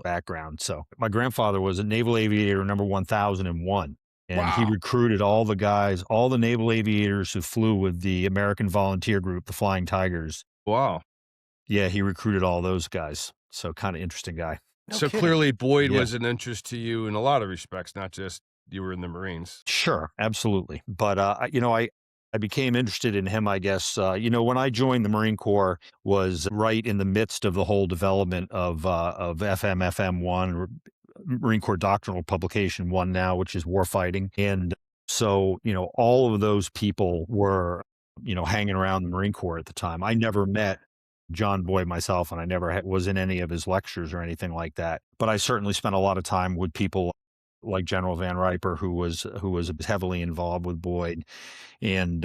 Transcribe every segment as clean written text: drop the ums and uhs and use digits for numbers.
background. So my grandfather was a naval aviator number 1001. And he Wow. recruited all the guys, all the naval aviators who flew with the American Volunteer Group, the Flying Tigers. Wow. Yeah, he recruited all those guys. So kind of interesting guy. No So kidding. clearly Boyd Yeah. was an interest to you in a lot of respects, not just you were in the Marines. Sure, absolutely. But I became interested in him, I guess. When I joined the Marine Corps was right in the midst of the whole development of FM1, Marine Corps Doctrinal Publication 1 now, which is Warfighting. And so, all of those people were, hanging around the Marine Corps at the time. I never met John Boyd myself, and I never was in any of his lectures or anything like that. But I certainly spent a lot of time with people like General Van Riper, who was heavily involved with Boyd, and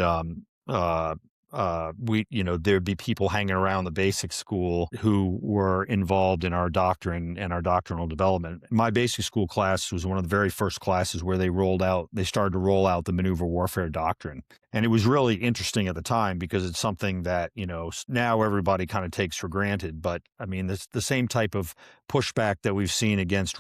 there'd be people hanging around the basic school who were involved in our doctrine and our doctrinal development. My basic school class was one of the very first classes where they started to roll out the maneuver warfare doctrine. And it was really interesting at the time because it's something that, now everybody kind of takes for granted. But I mean, it's the same type of pushback that we've seen against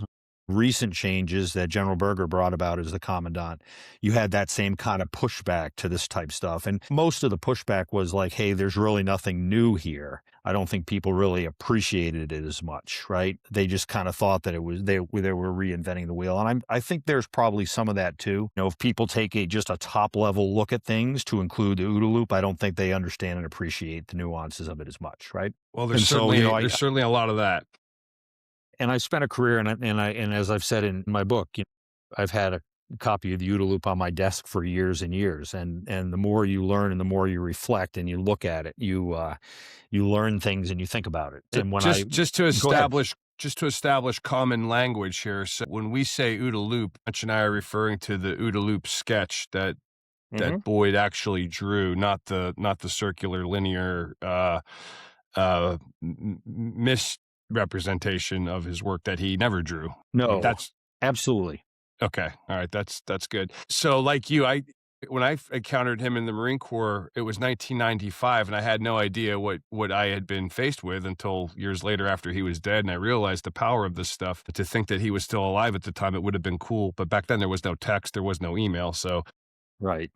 recent changes that General Berger brought about as the commandant. You had that same kind of pushback to this type stuff. And most of the pushback was like, hey, there's really nothing new here. I don't think people really appreciated it as much, right? They just kind of thought that they were reinventing the wheel. And I think there's probably some of that too. If people take just a top level look at things to include the OODA loop, I don't think they understand and appreciate the nuances of it as much, right? Well, there's certainly a lot of that. And I spent a career, and as I've said in my book, I've had a copy of the OODA loop on my desk for years and years. And the more you learn and the more you reflect and you look at it, you learn things and you think about it. And when just to establish common language here. So when we say OODA loop, Ponch and I are referring to the OODA loop sketch that Boyd actually drew, not the circular linear misrepresentation of his work that he never drew. No, that's absolutely. Okay. All right. That's good. So like you, when I encountered him in the Marine Corps, it was 1995, and I had no idea what I had been faced with until years later after he was dead. And I realized the power of this stuff. To think that he was still alive at the time, it would have been cool. But back then there was no text, there was no email. So right.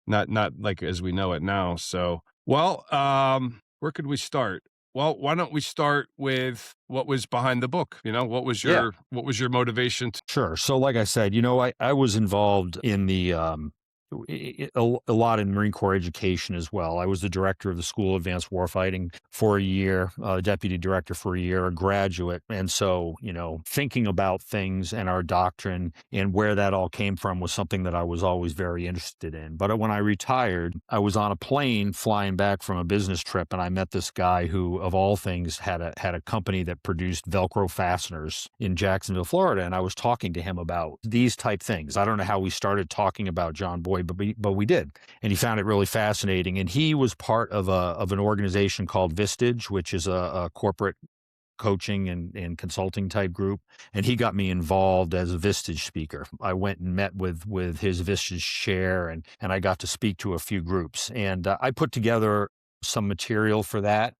Not like as we know it now. So, well, where could we start? Well, why don't we start with what was behind the book? What was your motivation? Sure. So like I said, I was involved in the a lot in Marine Corps education as well. I was the director of the School of Advanced Warfighting for a year, deputy director for a year, a graduate. And so, thinking about things and our doctrine and where that all came from was something that I was always very interested in. But when I retired, I was on a plane flying back from a business trip, and I met this guy who, of all things, had a company that produced Velcro fasteners in Jacksonville, Florida. And I was talking to him about these type things. I don't know how we started talking about John Boyd, but we did, and he found it really fascinating. And he was part of an organization called Vistage, which is a corporate coaching and consulting type group. And he got me involved as a Vistage speaker. I went and met with his Vistage chair, and I got to speak to a few groups. And I put together some material for that.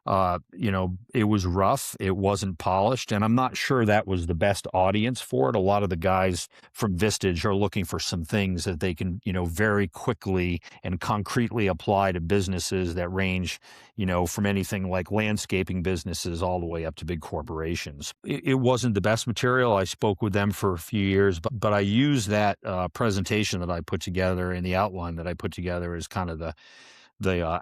It was rough. It wasn't polished, and I'm not sure that was the best audience for it. A lot of the guys from Vistage are looking for some things that they can, very quickly and concretely apply to businesses that range, from anything like landscaping businesses all the way up to big corporations. It wasn't the best material. I spoke with them for a few years, but I used that presentation that I put together and the outline that I put together as kind of the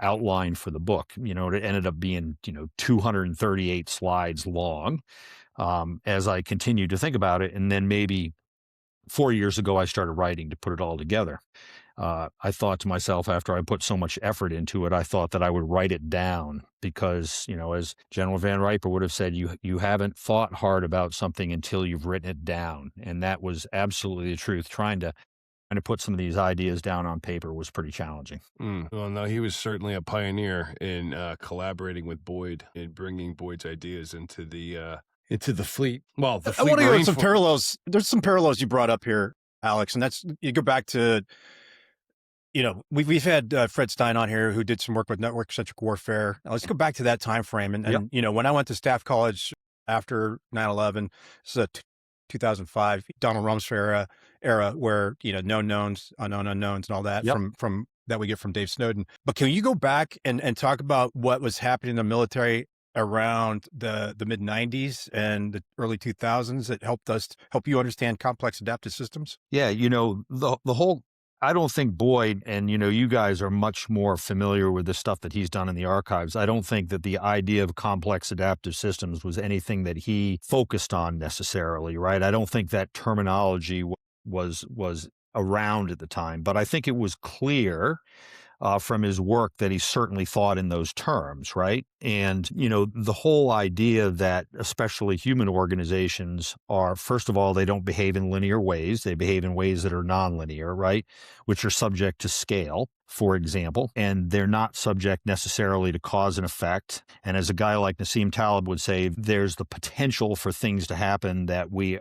outline for the book. It ended up being, 238 slides long as I continued to think about it. And then maybe 4 years ago, I started writing to put it all together. I thought to myself, after I put so much effort into it, I thought that I would write it down because, as General Van Riper would have said, you haven't thought hard about something until you've written it down. And that was absolutely the truth. Trying to put some of these ideas down on paper was pretty challenging. Well, no, he was certainly a pioneer in collaborating with Boyd and bringing Boyd's ideas into the fleet. Well, the fleet. I want to go with some parallels. There's some parallels you brought up here, Alex, and that's, you go back to, we've had Fred Stein on here who did some work with network-centric warfare. Now, let's go back to that time frame. And when I went to Staff College after 9/11. This is 2005, Donald Rumsfeld era where, known knowns, unknown unknowns, and all that Yep. from that we get from Dave Snowden. But can you go back and talk about what was happening in the military around the mid 90s and the early 2000s that help you understand complex adaptive systems? Yeah, the whole I don't think Boyd and you guys are much more familiar with the stuff that he's done in the archives. I don't think that the idea of complex adaptive systems was anything that he focused on necessarily, right? I don't think that terminology was around at the time, but I think it was clear from his work that he certainly thought in those terms, right? And, the whole idea that especially human organizations are, first of all, they don't behave in linear ways. They behave in ways that are nonlinear, right? Which are subject to scale, for example, and they're not subject necessarily to cause and effect. And as a guy like Nassim Taleb would say, there's the potential for things to happen that we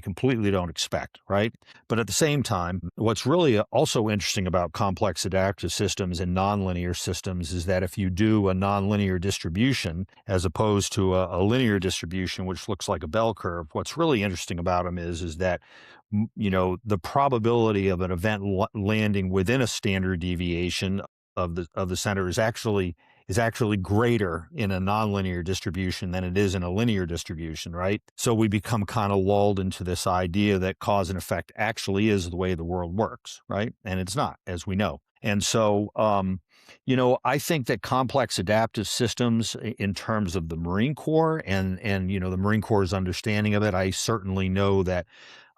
completely don't expect, right? But at the same time, what's really also interesting about complex adaptive systems and nonlinear systems is that if you do a nonlinear distribution as opposed to a linear distribution, which looks like a bell curve, what's really interesting about them is that the probability of an event landing within a standard deviation of the center is actually greater in a nonlinear distribution than it is in a linear distribution, right? So we become kind of lulled into this idea that cause and effect actually is the way the world works, right? And it's not, as we know. And so, I think that complex adaptive systems in terms of the Marine Corps and the Marine Corps' understanding of it, I certainly know that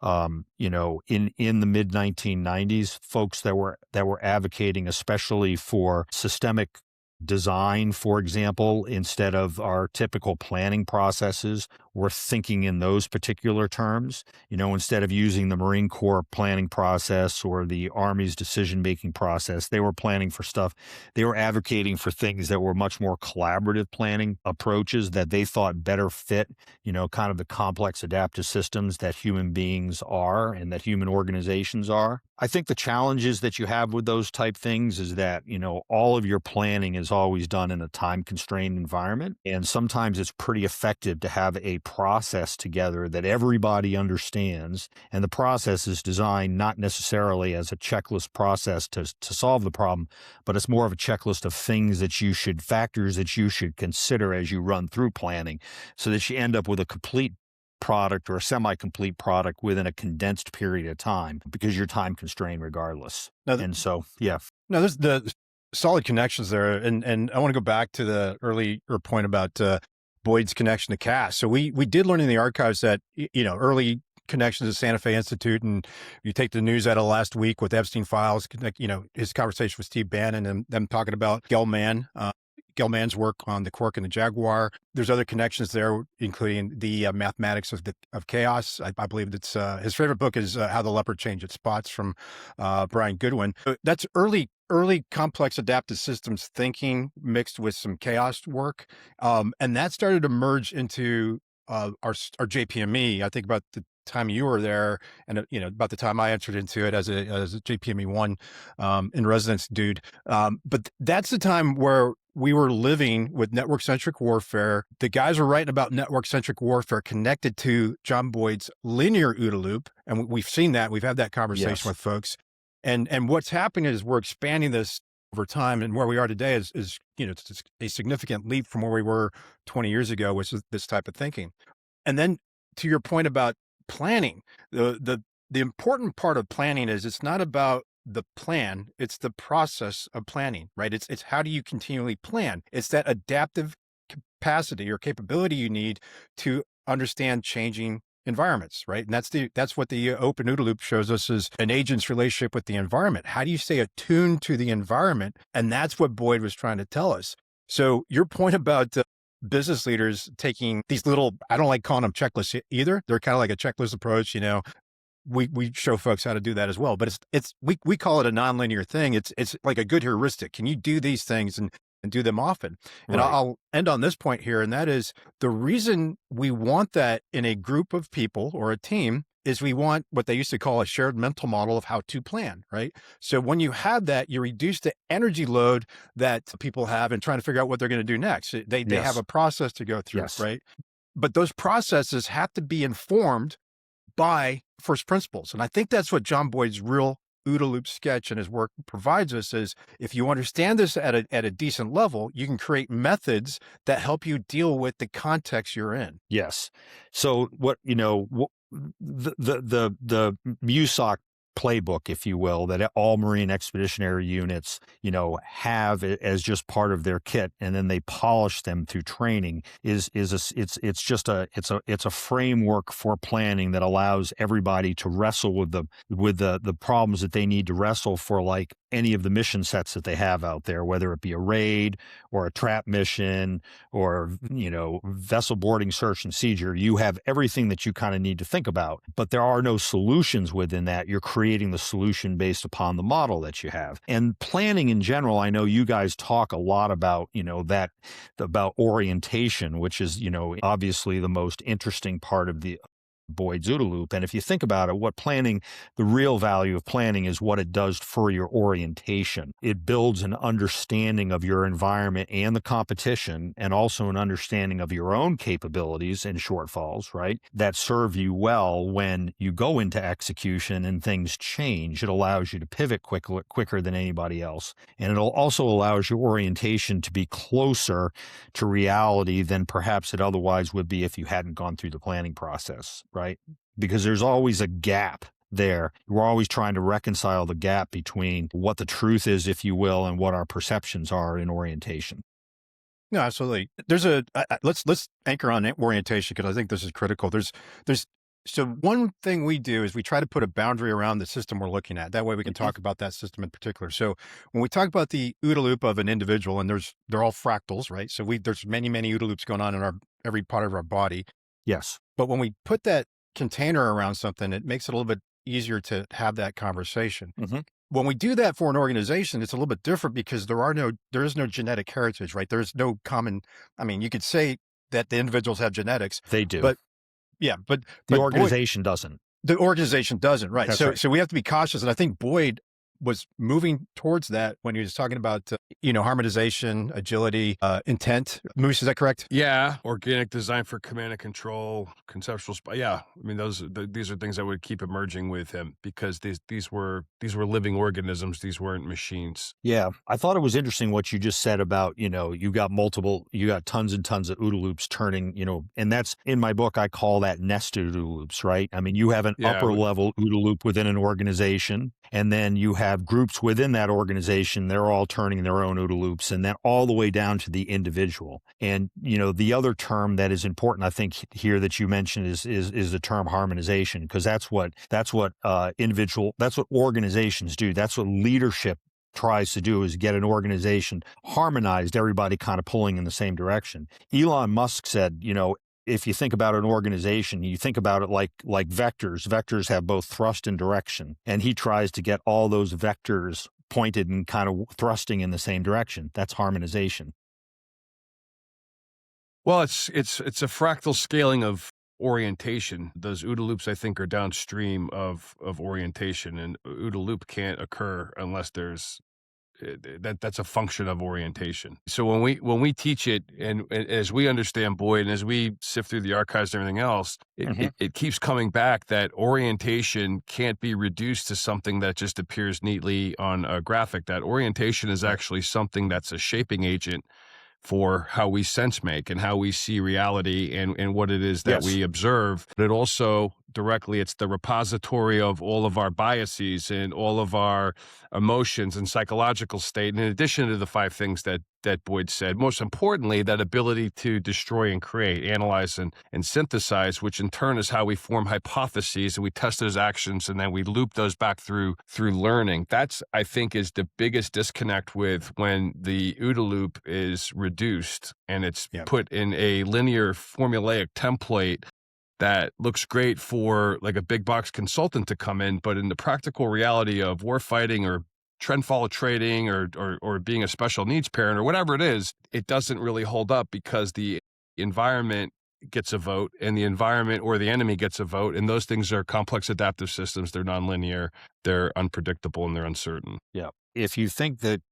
in the mid 1990s, folks that were advocating especially for systemic design, for example, instead of our typical planning processes, were thinking in those particular terms. Instead of using the Marine Corps planning process or the Army's decision-making process, they were planning for stuff. They were advocating for things that were much more collaborative planning approaches that they thought better fit, kind of the complex adaptive systems that human beings are and that human organizations are. I think the challenges that you have with those type things is that, all of your planning is always done in a time-constrained environment. And sometimes it's pretty effective to have a process together that everybody understands. And the process is designed not necessarily as a checklist process to solve the problem, but it's more of a checklist of factors that you should consider as you run through planning so that you end up with a complete product or a semi-complete product within a condensed period of time because you're time constrained regardless. Now, And so, yeah. No, there's the solid connections there. And I want to go back to the earlier point about Boyd's connection to CAS. So we did learn in the archives that, early connections to Santa Fe Institute, and you take the news out of last week with Epstein files, his conversation with Steve Bannon and them talking about Gelman's work on the Quark and the Jaguar. There's other connections there, including the mathematics of chaos. I believe that's his favorite book is How the Leopard Changed Its Spots from Brian Goodwin. That's early complex adaptive systems thinking mixed with some chaos work. And that started to merge into our JPME. I think about the time you were there and, about the time I entered into it as a JPME 1 in residence dude. But that's the time where we were living with network-centric warfare. The guys were writing about network-centric warfare connected to John Boyd's linear OODA loop. And we've seen that. We've had that conversation with folks. And what's happening is we're expanding this over time. And where we are today is it's a significant leap from where we were 20 years ago, which is this type of thinking. And then to your point about planning, the important part of planning is it's not about the plan, it's the process of planning, right? It's how do you continually plan? It's that adaptive capacity or capability you need to understand changing environments, right? And that's what the open OODA loop shows us is an agent's relationship with the environment. How do you stay attuned to the environment? And that's what Boyd was trying to tell us. So your point about business leaders taking these little, I don't like calling them checklists either. They're kind of like a checklist approach, We show folks how to do that as well, but we call it a nonlinear thing. It's like a good heuristic. Can you do these things and do them often? And Right. I'll end on this point here, and that is the reason we want that in a group of people or a team is we want what they used to call a shared mental model of how to plan, right? So when you have that, you reduce the energy load that people have in trying to figure out what they're going to do next. They Yes. have a process to go through, Yes. right? but those processes have to be informed by first principles. And I think that's what John Boyd's real OODA loop sketch and his work provides us is if you understand this at a decent level, you can create methods that help you deal with the context you're in. Yes. So what, the MUSOC playbook, if you will, that all Marine expeditionary units, have as just part of their kit, and then they polish them through training it's a framework for planning that allows everybody to wrestle with the problems that they need to wrestle for, like any of the mission sets that they have out there, whether it be a raid or a trap mission or, vessel boarding, search and seizure. You have everything that you kind of need to think about, but there are no solutions within that. You're creating the solution based upon the model that you have. And planning in general, I know you guys talk a lot about, about orientation, which is, obviously the most interesting part of the Boyd's OODA loop. And if you think about it, the real value of planning is what it does for your orientation. It builds an understanding of your environment and the competition, and also an understanding of your own capabilities and shortfalls, right? That serve you well when you go into execution and things change. It allows you to pivot quicker than anybody else. And it also allows your orientation to be closer to reality than perhaps it otherwise would be if you hadn't gone through the planning process. Right? Because there's always a gap there. We're always trying to reconcile the gap between what the truth is, if you will, and what our perceptions are in orientation. No, absolutely. Let's anchor on orientation, because I think this is critical. So one thing we do is we try to put a boundary around the system we're looking at. That way we can talk about that system in particular. So when we talk about the OODA loop of an individual, and they're all fractals, right? So there's many OODA loops going on in every part of our body. Yes. But when we put that container around something, it makes it a little bit easier to have that conversation. Mm-hmm. When we do that for an organization, it's a little bit different because there is no genetic heritage, right? There's no common, you could say that the individuals have genetics. They do. But the organization doesn't. The organization doesn't, right? That's right. So we have to be cautious. And I think Boyd was moving towards that when he was talking about, harmonization, agility, intent. Moose, is that correct? Yeah. Organic design for command and control, conceptual. Yeah. These are things that would keep emerging with him because these were living organisms. These weren't machines. Yeah. I thought it was interesting what you just said about, you got tons and tons of OODA loops turning, and that's in my book, I call that nested OODA loops, right? You have an upper level OODA loop within an organization, and then you have groups within that organization. They're all turning their own OODA loops, and then all the way down to the individual. And, the other term that is important, I think here that you mentioned is the term harmonization, because that's what organizations do. That's what leadership tries to do, is get an organization harmonized, everybody kind of pulling in the same direction. Elon Musk said, if you think about an organization, you think about it like vectors. Vectors have both thrust and direction, and he tries to get all those vectors pointed and kind of thrusting in the same direction. That's harmonization. Well, it's a fractal scaling of orientation. Those OODA loops, I think, are downstream of orientation, and OODA loop can't occur unless there's that's a function of orientation. So when we teach it, and as we understand Boyd, and as we sift through the archives and everything else, it keeps coming back that orientation can't be reduced to something that just appears neatly on a graphic. That orientation is actually something that's a shaping agent for how we sense make and how we see reality and what it is that we observe. But it also directly, it's the repository of all of our biases and all of our emotions and psychological state. And in addition to the 5 things that Boyd said, most importantly, that ability to destroy and create, analyze and synthesize, which in turn is how we form hypotheses and we test those actions and then we loop those back through learning. That's, I think, is the biggest disconnect with when the OODA loop is reduced and it's put in a linear formulaic template that looks great for like a big box consultant to come in, but in the practical reality of warfighting or trend follow trading or being a special needs parent or whatever it is, it doesn't really hold up because the environment gets a vote and the environment or the enemy gets a vote. And those things are complex adaptive systems. They're nonlinear, they're unpredictable, and they're uncertain. Yeah. If you think that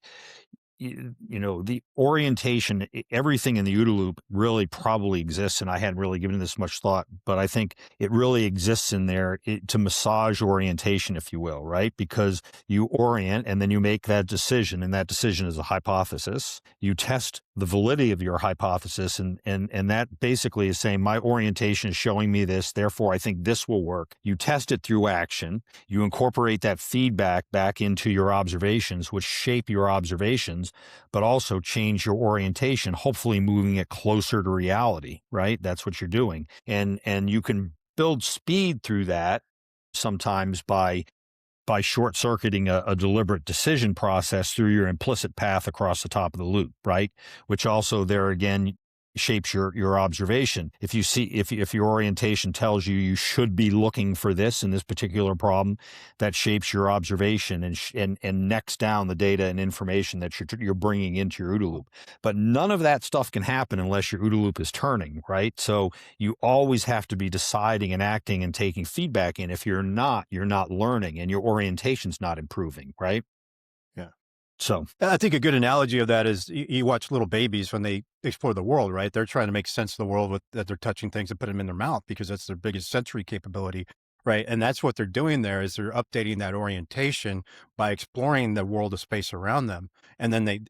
the orientation, everything in the OODA loop really probably exists. And I hadn't really given this much thought, but I think it really exists in there to massage orientation, if you will, right? Because you orient and then you make that decision, and that decision is a hypothesis. You test the validity of your hypothesis, and that basically is saying my orientation is showing me this, therefore I think this will work. You test it through action. You incorporate that feedback back into your observations, which shape your observations, but also change your orientation, hopefully moving it closer to reality, right? That's what you're doing. And you can build speed through that sometimes by short-circuiting a deliberate decision process through your implicit path across the top of the loop, right? Which also there again shapes your observation. If you see, if your orientation tells you you should be looking for this in this particular problem, that shapes your observation and necks down the data and information that you're bringing into your OODA loop. But none of that stuff can happen unless your OODA loop is turning, right? So you always have to be deciding and acting and taking feedback in. If you're not learning, and your orientation's not improving, right? So I think a good analogy of that is you watch little babies when they explore the world, right? They're trying to make sense of the world that they're touching things and put them in their mouth because that's their biggest sensory capability, right? And that's what they're doing there is they're updating that orientation by exploring the world of space around them. And then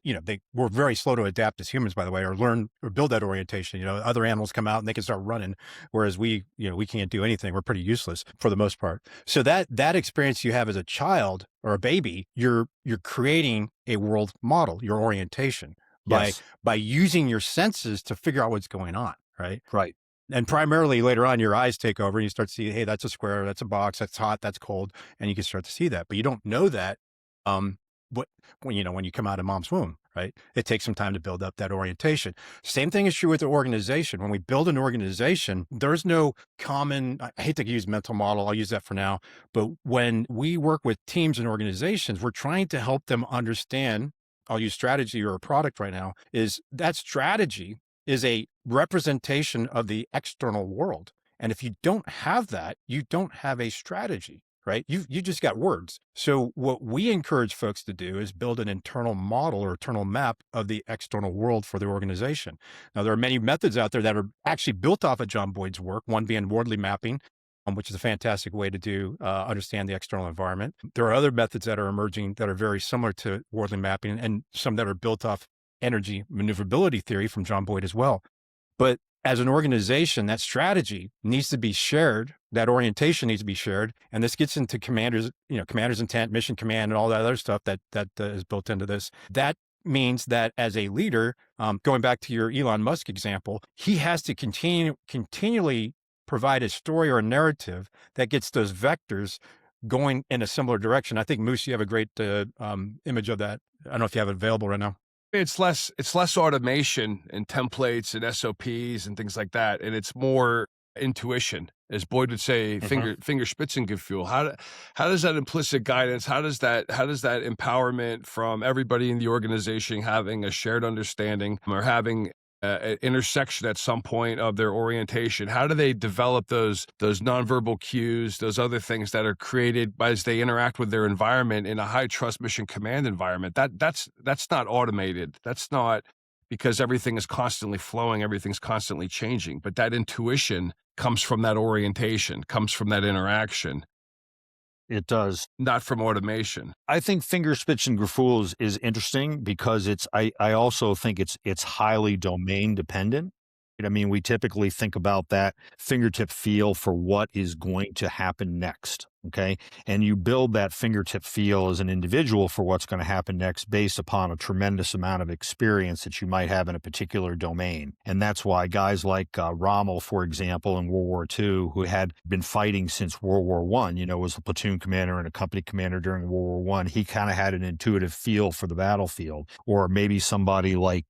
we're very slow to adapt as humans, by the way, or learn or build that orientation. Other animals come out and they can start running, whereas we can't do anything. We're pretty useless for the most part. So that experience you have as a child or a baby, you're creating a world model, your orientation by using your senses to figure out what's going on, right? Right. And primarily later on, your eyes take over and you start to see, hey, that's a square, that's a box, that's hot, that's cold. And you can start to see that, but you don't know that when you come out of mom's womb, right? It takes some time to build up that orientation. Same thing is true with the organization. When we build an organization, there's no common, I hate to use mental model, I'll use that for now. But when we work with teams and organizations, we're trying to help them understand, I'll use strategy or a product right now, is that strategy is a representation of the external world. And if you don't have that, you don't have a strategy, right? You just got words. So what we encourage folks to do is build an internal model or internal map of the external world for the organization. Now, there are many methods out there that are actually built off of John Boyd's work, one being Wardley mapping, which is a fantastic way to understand the external environment. There are other methods that are emerging that are very similar to Wardley mapping, and some that are built off energy maneuverability theory from John Boyd as well. But as an organization, that strategy needs to be shared. That orientation needs to be shared. And this gets into commander's intent, mission command, and all that other stuff that is built into this. That means that as a leader, going back to your Elon Musk example, he has to continually provide a story or a narrative that gets those vectors going in a similar direction. I think, Moose, you have a great image of that. I don't know if you have it available right now. It's less automation and templates and SOPs and things like that, and it's more intuition, as Boyd would say, Fingerspitzengefühl. How does that implicit guidance? How does that empowerment from everybody in the organization having a shared understanding or having an intersection at some point of their orientation? How do they develop those nonverbal cues, those other things that are created as they interact with their environment in a high trust mission command environment? That's not automated. That's not, because everything is constantly flowing, everything's constantly changing. But that intuition comes from that orientation, comes from that interaction. It does. Not from automation. I think Fingerspitzengefühl is interesting because I also think it's highly domain dependent. I mean, we typically think about that fingertip feel for what is going to happen next. Okay. And you build that fingertip feel as an individual for what's going to happen next based upon a tremendous amount of experience that you might have in a particular domain. And that's why guys like Rommel, for example, in World War II, who had been fighting since World War I, was a platoon commander and a company commander during World War I, he kind of had an intuitive feel for the battlefield. Or maybe somebody like,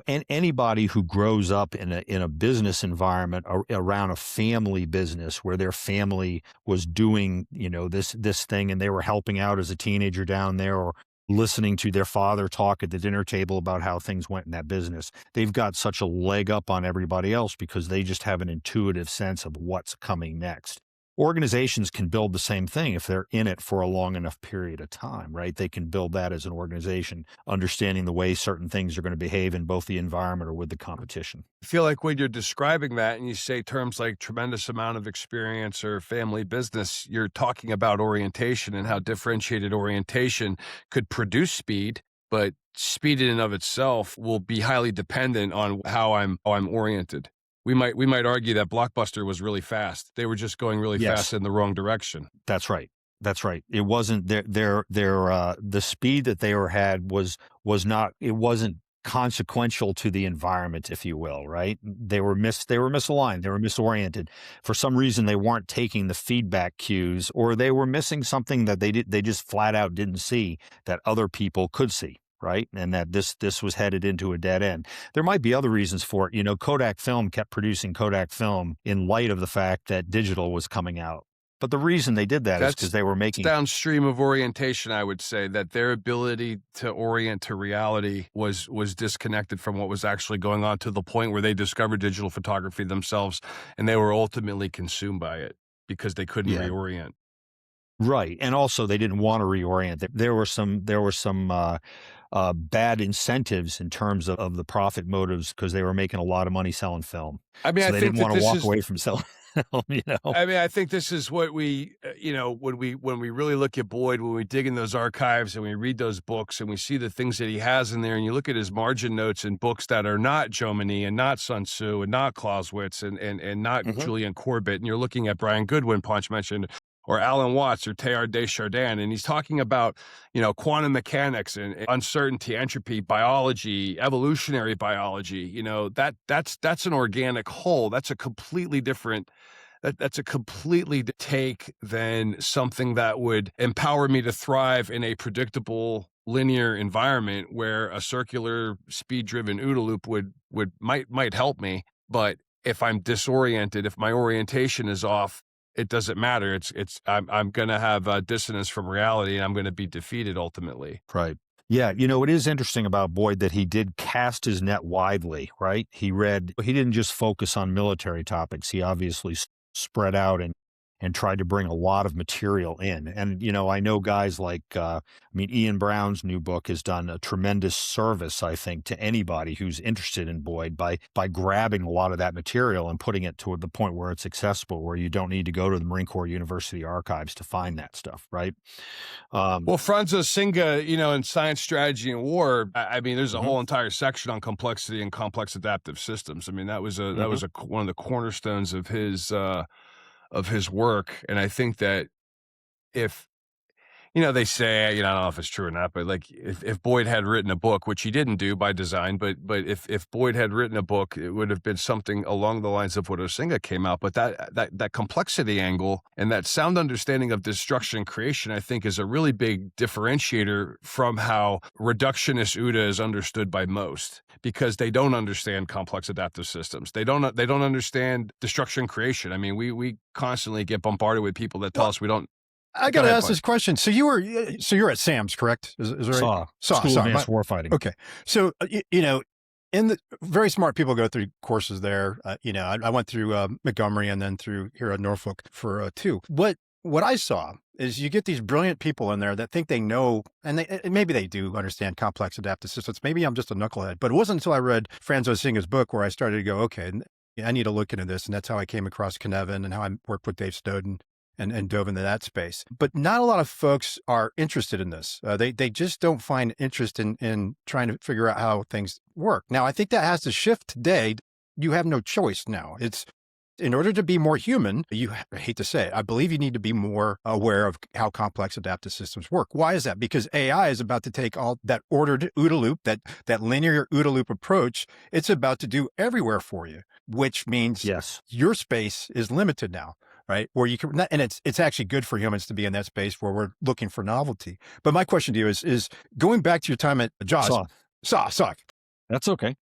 anybody who grows up in a business environment around a family business where their family was doing, this thing, and they were helping out as a teenager down there, or listening to their father talk at the dinner table about how things went in that business. They've got such a leg up on everybody else because they just have an intuitive sense of what's coming next. Organizations can build the same thing if they're in it for a long enough period of time, right? They can build that as an organization, understanding the way certain things are going to behave in both the environment or with the competition. I feel like when you're describing that and you say terms like tremendous amount of experience or family business, you're talking about orientation and how differentiated orientation could produce speed, but speed in and of itself will be highly dependent on how I'm oriented. We might argue that Blockbuster was really fast. They were just going really fast in the wrong direction. That's right. That's right. It wasn't the speed that they had was not, it wasn't consequential to the environment, if you will, right? They were misaligned, they were misoriented. For some reason, they weren't taking the feedback cues, or they were missing something that they just flat out didn't see that other people could see. Right. And that this was headed into a dead end. There might be other reasons for it. Kodak film kept producing Kodak film in light of the fact that digital was coming out. But the reason they did that is because they were making downstream of orientation. I would say that their ability to orient to reality was disconnected from what was actually going on, to the point where they discovered digital photography themselves, and they were ultimately consumed by it because they couldn't reorient. Right. And also they didn't want to reorient. There were some bad incentives in terms of the profit motives, because they were making a lot of money selling film. I mean, so I they think didn't want that to walk away from selling film. I mean, I think this is what we, when we really look at Boyd, when we dig in those archives and we read those books and we see the things that he has in there, and you look at his margin notes in books that are not Jomini and not Sun Tzu and not Clausewitz and not Julian Corbett, and you're looking at Brian Goodwin, Ponch mentioned, or Alan Watts or Teilhard de Chardin, and he's talking about, quantum mechanics and uncertainty, entropy, biology, evolutionary biology. That's an organic whole. That's a completely different. That's a completely take than something that would empower me to thrive in a predictable linear environment, where a circular speed-driven OODA loop might help me. But if I'm disoriented, if my orientation is off, it doesn't matter. I'm going to have dissonance from reality, and I'm going to be defeated ultimately. Right. Yeah. It is interesting about Boyd that he did cast his net widely, right? He didn't just focus on military topics. He obviously spread out and tried to bring a lot of material in. And, I know guys like, Ian Brown's new book has done a tremendous service, I think, to anybody who's interested in Boyd by grabbing a lot of that material and putting it to the point where it's accessible, where you don't need to go to the Marine Corps University archives to find that stuff, right? Well, Franzo Singa, in Science, Strategy, and War, I mean, there's a whole entire section on complexity and complex adaptive systems. I mean, that was one of the cornerstones of his work. And I think that if, they say, I don't know if it's true or not, but like if Boyd had written a book, which he didn't do by design, but if Boyd had written a book, it would have been something along the lines of what Osinga came out. But that complexity angle and that sound understanding of destruction and creation, I think, is a really big differentiator from how reductionist OODA is understood by most, because they don't understand complex adaptive systems. They don't understand destruction and creation. I mean, we constantly get bombarded with people that tell us we don't. I got to ask this question. So you're at SAMS, correct? Is right? School of Advanced Warfighting. Okay. So, in the very smart people go through courses there. I went through Montgomery and then through here at Norfolk for 2. What I saw is you get these brilliant people in there that think they know, and maybe they do understand complex adaptive systems. Maybe I'm just a knucklehead, but it wasn't until I read Franzo Singa's book where I started to go, okay, I need to look into this. And that's how I came across Knevin and how I worked with Dave Snowden and dove into that space. But not a lot of folks are interested in this. They just don't find interest in trying to figure out how things work. Now, I think that has to shift today. You have no choice now. It's in order to be more human, I hate to say it, I believe you need to be more aware of how complex adaptive systems work. Why is that? Because AI is about to take all that ordered OODA loop, that linear OODA loop approach, it's about to do everywhere for you, which means your space is limited now. Right. Where you can, and it's actually good for humans to be in that space where we're looking for novelty. But my question to you is going back to your time at Jaws. Saw. That's okay.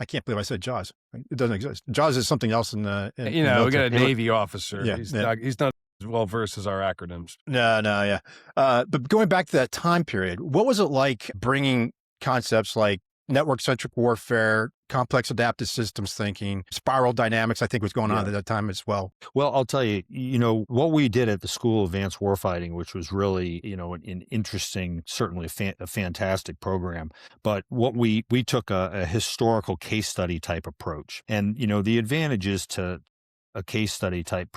I can't believe I said Jaws. It doesn't exist. Jaws is something else in the. We got a Navy officer. Yeah, he's not as well versed as our acronyms. No, yeah. But going back to that time period, what was it like bringing concepts like network-centric warfare, complex adaptive systems thinking, spiral dynamics, I think was going on at that time as well. Well, I'll tell you, what we did at the School of Advanced Warfighting, which was really, an interesting, certainly a fantastic program. But what we took a historical case study type approach. And, the advantages to a case study type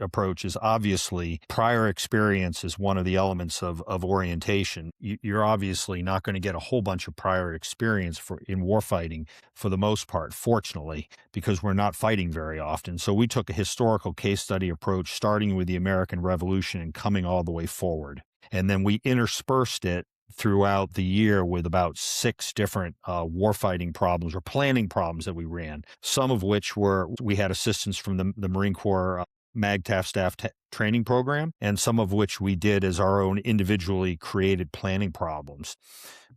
approach is obviously prior experience is one of the elements of orientation. You're obviously not going to get a whole bunch of prior experience in warfighting for the most part, fortunately, because we're not fighting very often. So we took a historical case study approach, starting with the American Revolution and coming all the way forward. And then we interspersed it throughout the year with about 6 different warfighting problems or planning problems that we ran, some of which we had assistance from the Marine Corps MAGTF staff training program, and some of which we did as our own individually created planning problems.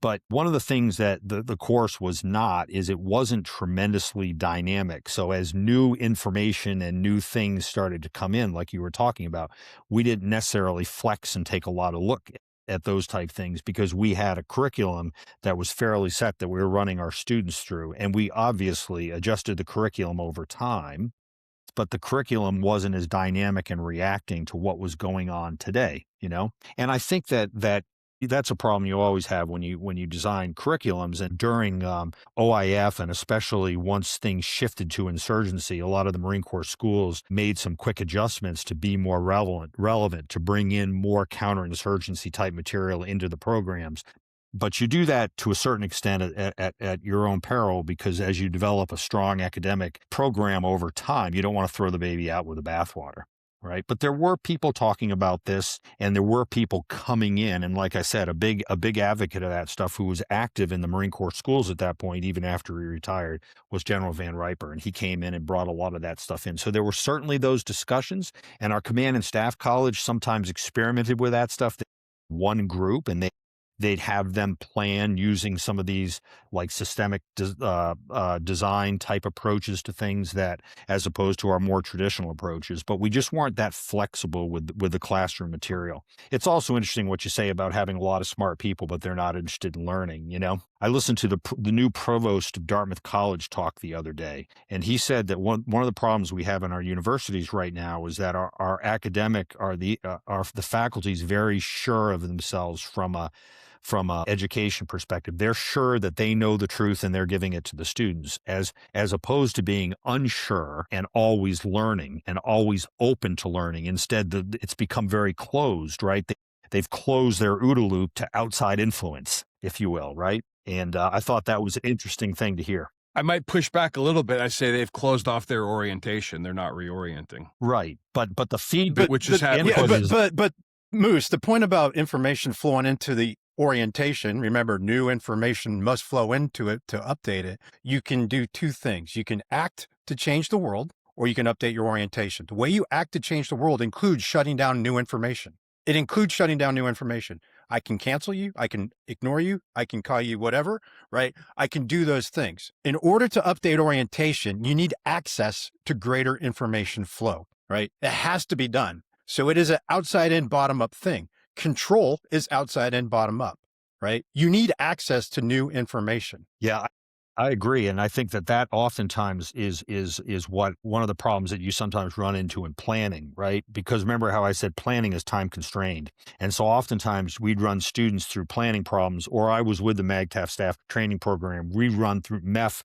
But one of the things that the course was not is it wasn't tremendously dynamic. So as new information and new things started to come in, like you were talking about, we didn't necessarily flex and take a lot of look at those type things because we had a curriculum that was fairly set that we were running our students through. And we obviously adjusted the curriculum over time, but the curriculum wasn't as dynamic and reacting to what was going on today, And I think that's a problem you always have when you design curriculums. And during OIF, and especially once things shifted to insurgency, a lot of the Marine Corps schools made some quick adjustments to be more relevant, to bring in more counterinsurgency type material into the programs. But you do that to a certain extent at your own peril, because as you develop a strong academic program over time, you don't want to throw the baby out with the bathwater. Right. But there were people talking about this, and there were people coming in. And like I said, a big advocate of that stuff who was active in the Marine Corps schools at that point, even after he retired, was General Van Riper. And he came in and brought a lot of that stuff in. So there were certainly those discussions, and our command and staff college sometimes experimented with that stuff. One group, and they'd have them plan using some of these like systemic design type approaches to things, that as opposed to our more traditional approaches. But we just weren't that flexible with the classroom material. It's also interesting what you say about having a lot of smart people, but they're not interested in learning. I listened to the new provost of Dartmouth College talk the other day, and he said that one of the problems we have in our universities right now is that our academic the faculty's very sure of themselves from a education perspective. They're sure that they know the truth and they're giving it to the students, as opposed to being unsure and always learning and always open to learning. Instead, it's become very closed, right? They've closed their OODA loop to outside influence, if you will, right? And I thought that was an interesting thing to hear. I might push back a little bit. I say they've closed off their orientation. They're not reorienting. Right. But the feedback, which is happening. But Moose, the point about information flowing into the orientation, remember, new information must flow into it to update it. You can do 2 things. You can act to change the world, or you can update your orientation. The way you act to change the world includes shutting down new information. It includes shutting down new information. I can cancel you. I can ignore you. I can call you whatever, right? I can do those things. In order to update orientation, you need access to greater information flow, right? It has to be done. So it is an outside in, bottom up thing. Control is outside in, bottom up, right? You need access to new information. Yeah, I agree. And I think that oftentimes is what one of the problems that you sometimes run into in planning, right? Because remember how I said planning is time constrained. And so oftentimes we'd run students through planning problems, or I was with the MAGTF staff training program. We run through MEF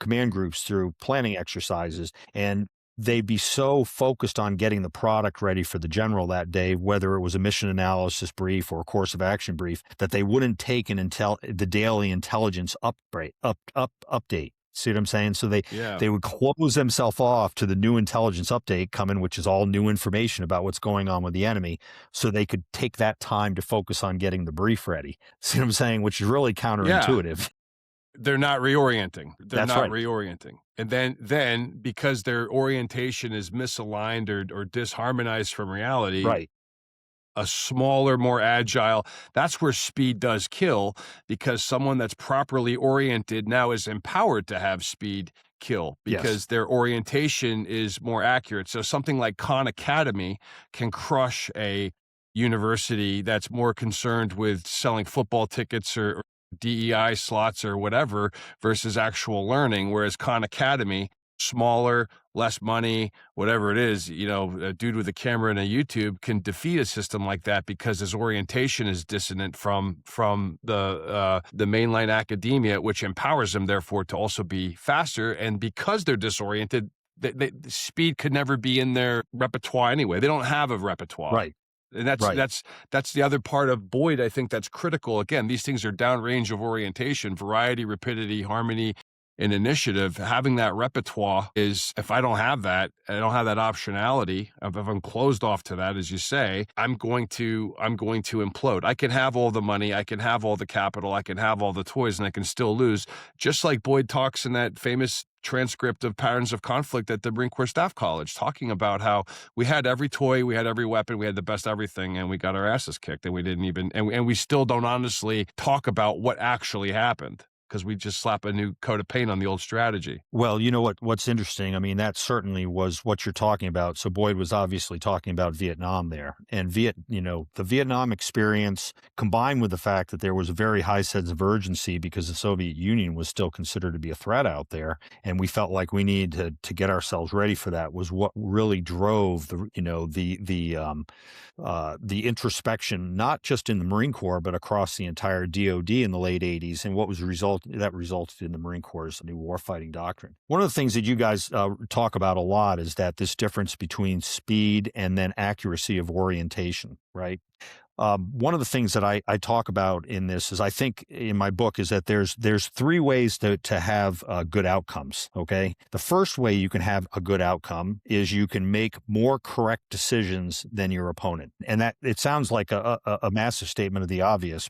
command groups through planning exercises, and they'd be so focused on getting the product ready for the general that day, whether it was a mission analysis brief or a course of action brief, that they wouldn't take the daily intelligence update. See what I'm saying? So they would close themselves off to the new intelligence update coming, which is all new information about what's going on with the enemy, so they could take that time to focus on getting the brief ready. See what I'm saying? Which is really counterintuitive. Yeah. They're not reorienting. That's right. Reorienting. And then because their orientation is misaligned or disharmonized from reality, right? A smaller, more agile, that's where speed does kill, because someone that's properly oriented now is empowered to have speed kill because their orientation is more accurate. So something like Khan Academy can crush a university that's more concerned with selling football tickets or DEI slots or whatever versus actual learning. Whereas Khan Academy, smaller, less money, whatever it is, a dude with a camera and a YouTube can defeat a system like that because his orientation is dissonant from the mainline academia, which empowers them therefore to also be faster. And because they're disoriented, the speed could never be in their repertoire anyway. They don't have a repertoire. Right. And that's the other part of Boyd, I think, that's critical. Again, these things are downrange of orientation, variety, rapidity, harmony, and initiative. Having that repertoire is, if I don't have that, I don't have that optionality. If I'm closed off to that, as you say, I'm going to implode. I can have all the money, I can have all the capital, I can have all the toys, and I can still lose. Just like Boyd talks in that famous transcript of Patterns of Conflict at the Marine Corps Staff College, talking about how we had every toy, we had every weapon, we had the best everything, and we got our asses kicked, and we didn't even, and we still don't honestly talk about what actually happened, because we just slap a new coat of paint on the old strategy. Well, what's interesting, I mean, that certainly was what you're talking about. So Boyd was obviously talking about Vietnam there. And the Vietnam experience, combined with the fact that there was a very high sense of urgency because the Soviet Union was still considered to be a threat out there, and we felt like we needed to get ourselves ready for that, was what really drove the introspection, not just in the Marine Corps, but across the entire DoD in the late 80s, and what was that resulted in the Marine Corps' new warfighting doctrine. One of the things that you guys talk about a lot is that this difference between speed and then accuracy of orientation, right? One of the things that I talk about in this is, I think in my book, is that there's three ways to have good outcomes. Okay. The first way you can have a good outcome is you can make more correct decisions than your opponent. And that, it sounds like a massive statement of the obvious.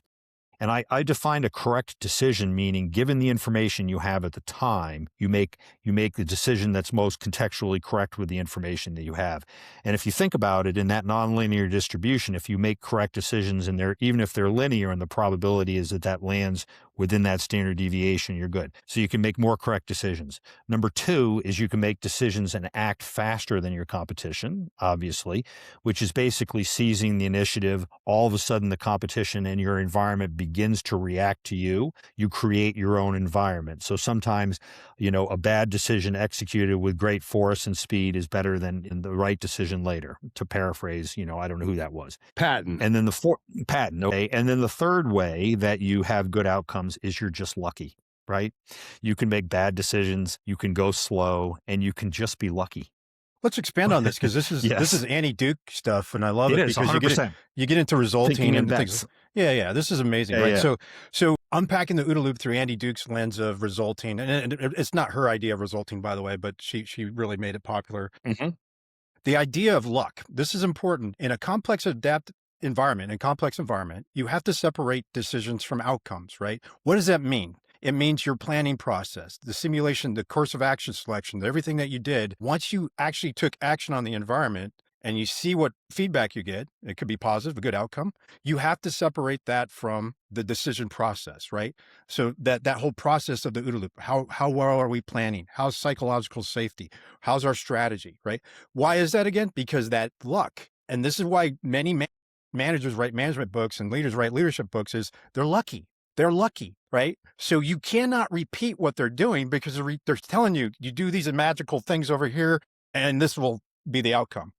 And I defined a correct decision, meaning given the information you have at the time, you make the decision that's most contextually correct with the information that you have. And if you think about it in that nonlinear distribution, if you make correct decisions in there, even if they're linear and the probability is that lands within that standard deviation, you're good. So you can make more correct decisions. Number two is you can make decisions and act faster than your competition, obviously, which is basically seizing the initiative. All of a sudden, the competition and your environment begins to react to you. You create your own environment. So sometimes, a bad decision executed with great force and speed is better than the right decision later, to paraphrase, I don't know who that was. Patton. And then Patton. Okay. And then the third way that you have good outcomes is you're just lucky, right? You can make bad decisions, you can go slow, and you can just be lucky. Let's expand on this, because this is this is Annie Duke stuff, and I love it is, because 100%. you get into resulting and things. things. Yeah, this is amazing, right? Yeah. So unpacking the OODA loop through Annie Duke's lens of resulting, and it's not her idea of resulting, by the way, but she really made it popular. Mm-hmm. The idea of luck. This is important in a complex environment. You have to separate decisions from outcomes, right? What does that mean? It means your planning process, the simulation, the course of action selection, everything that you did. Once you actually took action on the environment and you see what feedback you get, it could be positive, a good outcome. You have to separate that from the decision process, right? So that whole process of the OODA loop, how well are we planning? How's psychological safety? How's our strategy, right? Why is that again? Because that luck. And this is why many managers write management books and leaders write leadership books, is they're lucky. They're lucky, right? So you cannot repeat what they're doing, because they're telling you do these magical things over here and this will be the outcome.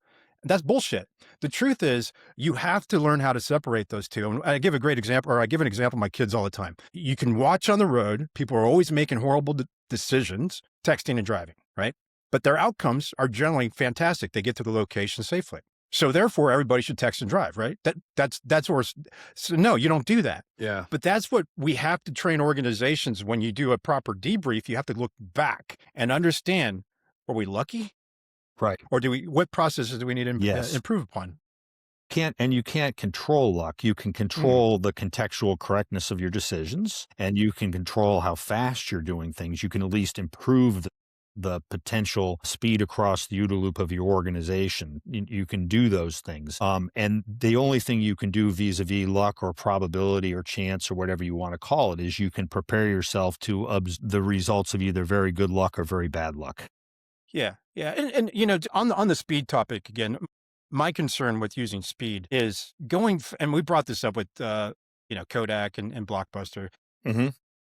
That's bullshit. The truth is, you have to learn how to separate those two. And I give a great example, or I give an example of my kids all the time. You can watch on the road, people are always making horrible decisions, texting and driving, right? But their outcomes are generally fantastic. They get to the location safely. So therefore, everybody should text and drive, right? That's where. So no, you don't do that. Yeah. But that's what we have to train organizations. When you do a proper debrief, you have to look back and understand: are we lucky, right? Or what processes do we need to improve upon? You can't control luck. You can control the contextual correctness of your decisions, and you can control how fast you're doing things. You can at least improve the potential speed across the OODA loop of your organization. You can do those things. And the only thing you can do vis-a-vis luck or probability or chance or whatever you want to call it is you can prepare yourself to the results of either very good luck or very bad luck. Yeah. And on the speed topic again, my concern with using speed is and we brought this up with, Kodak and Blockbuster. Mm-hmm.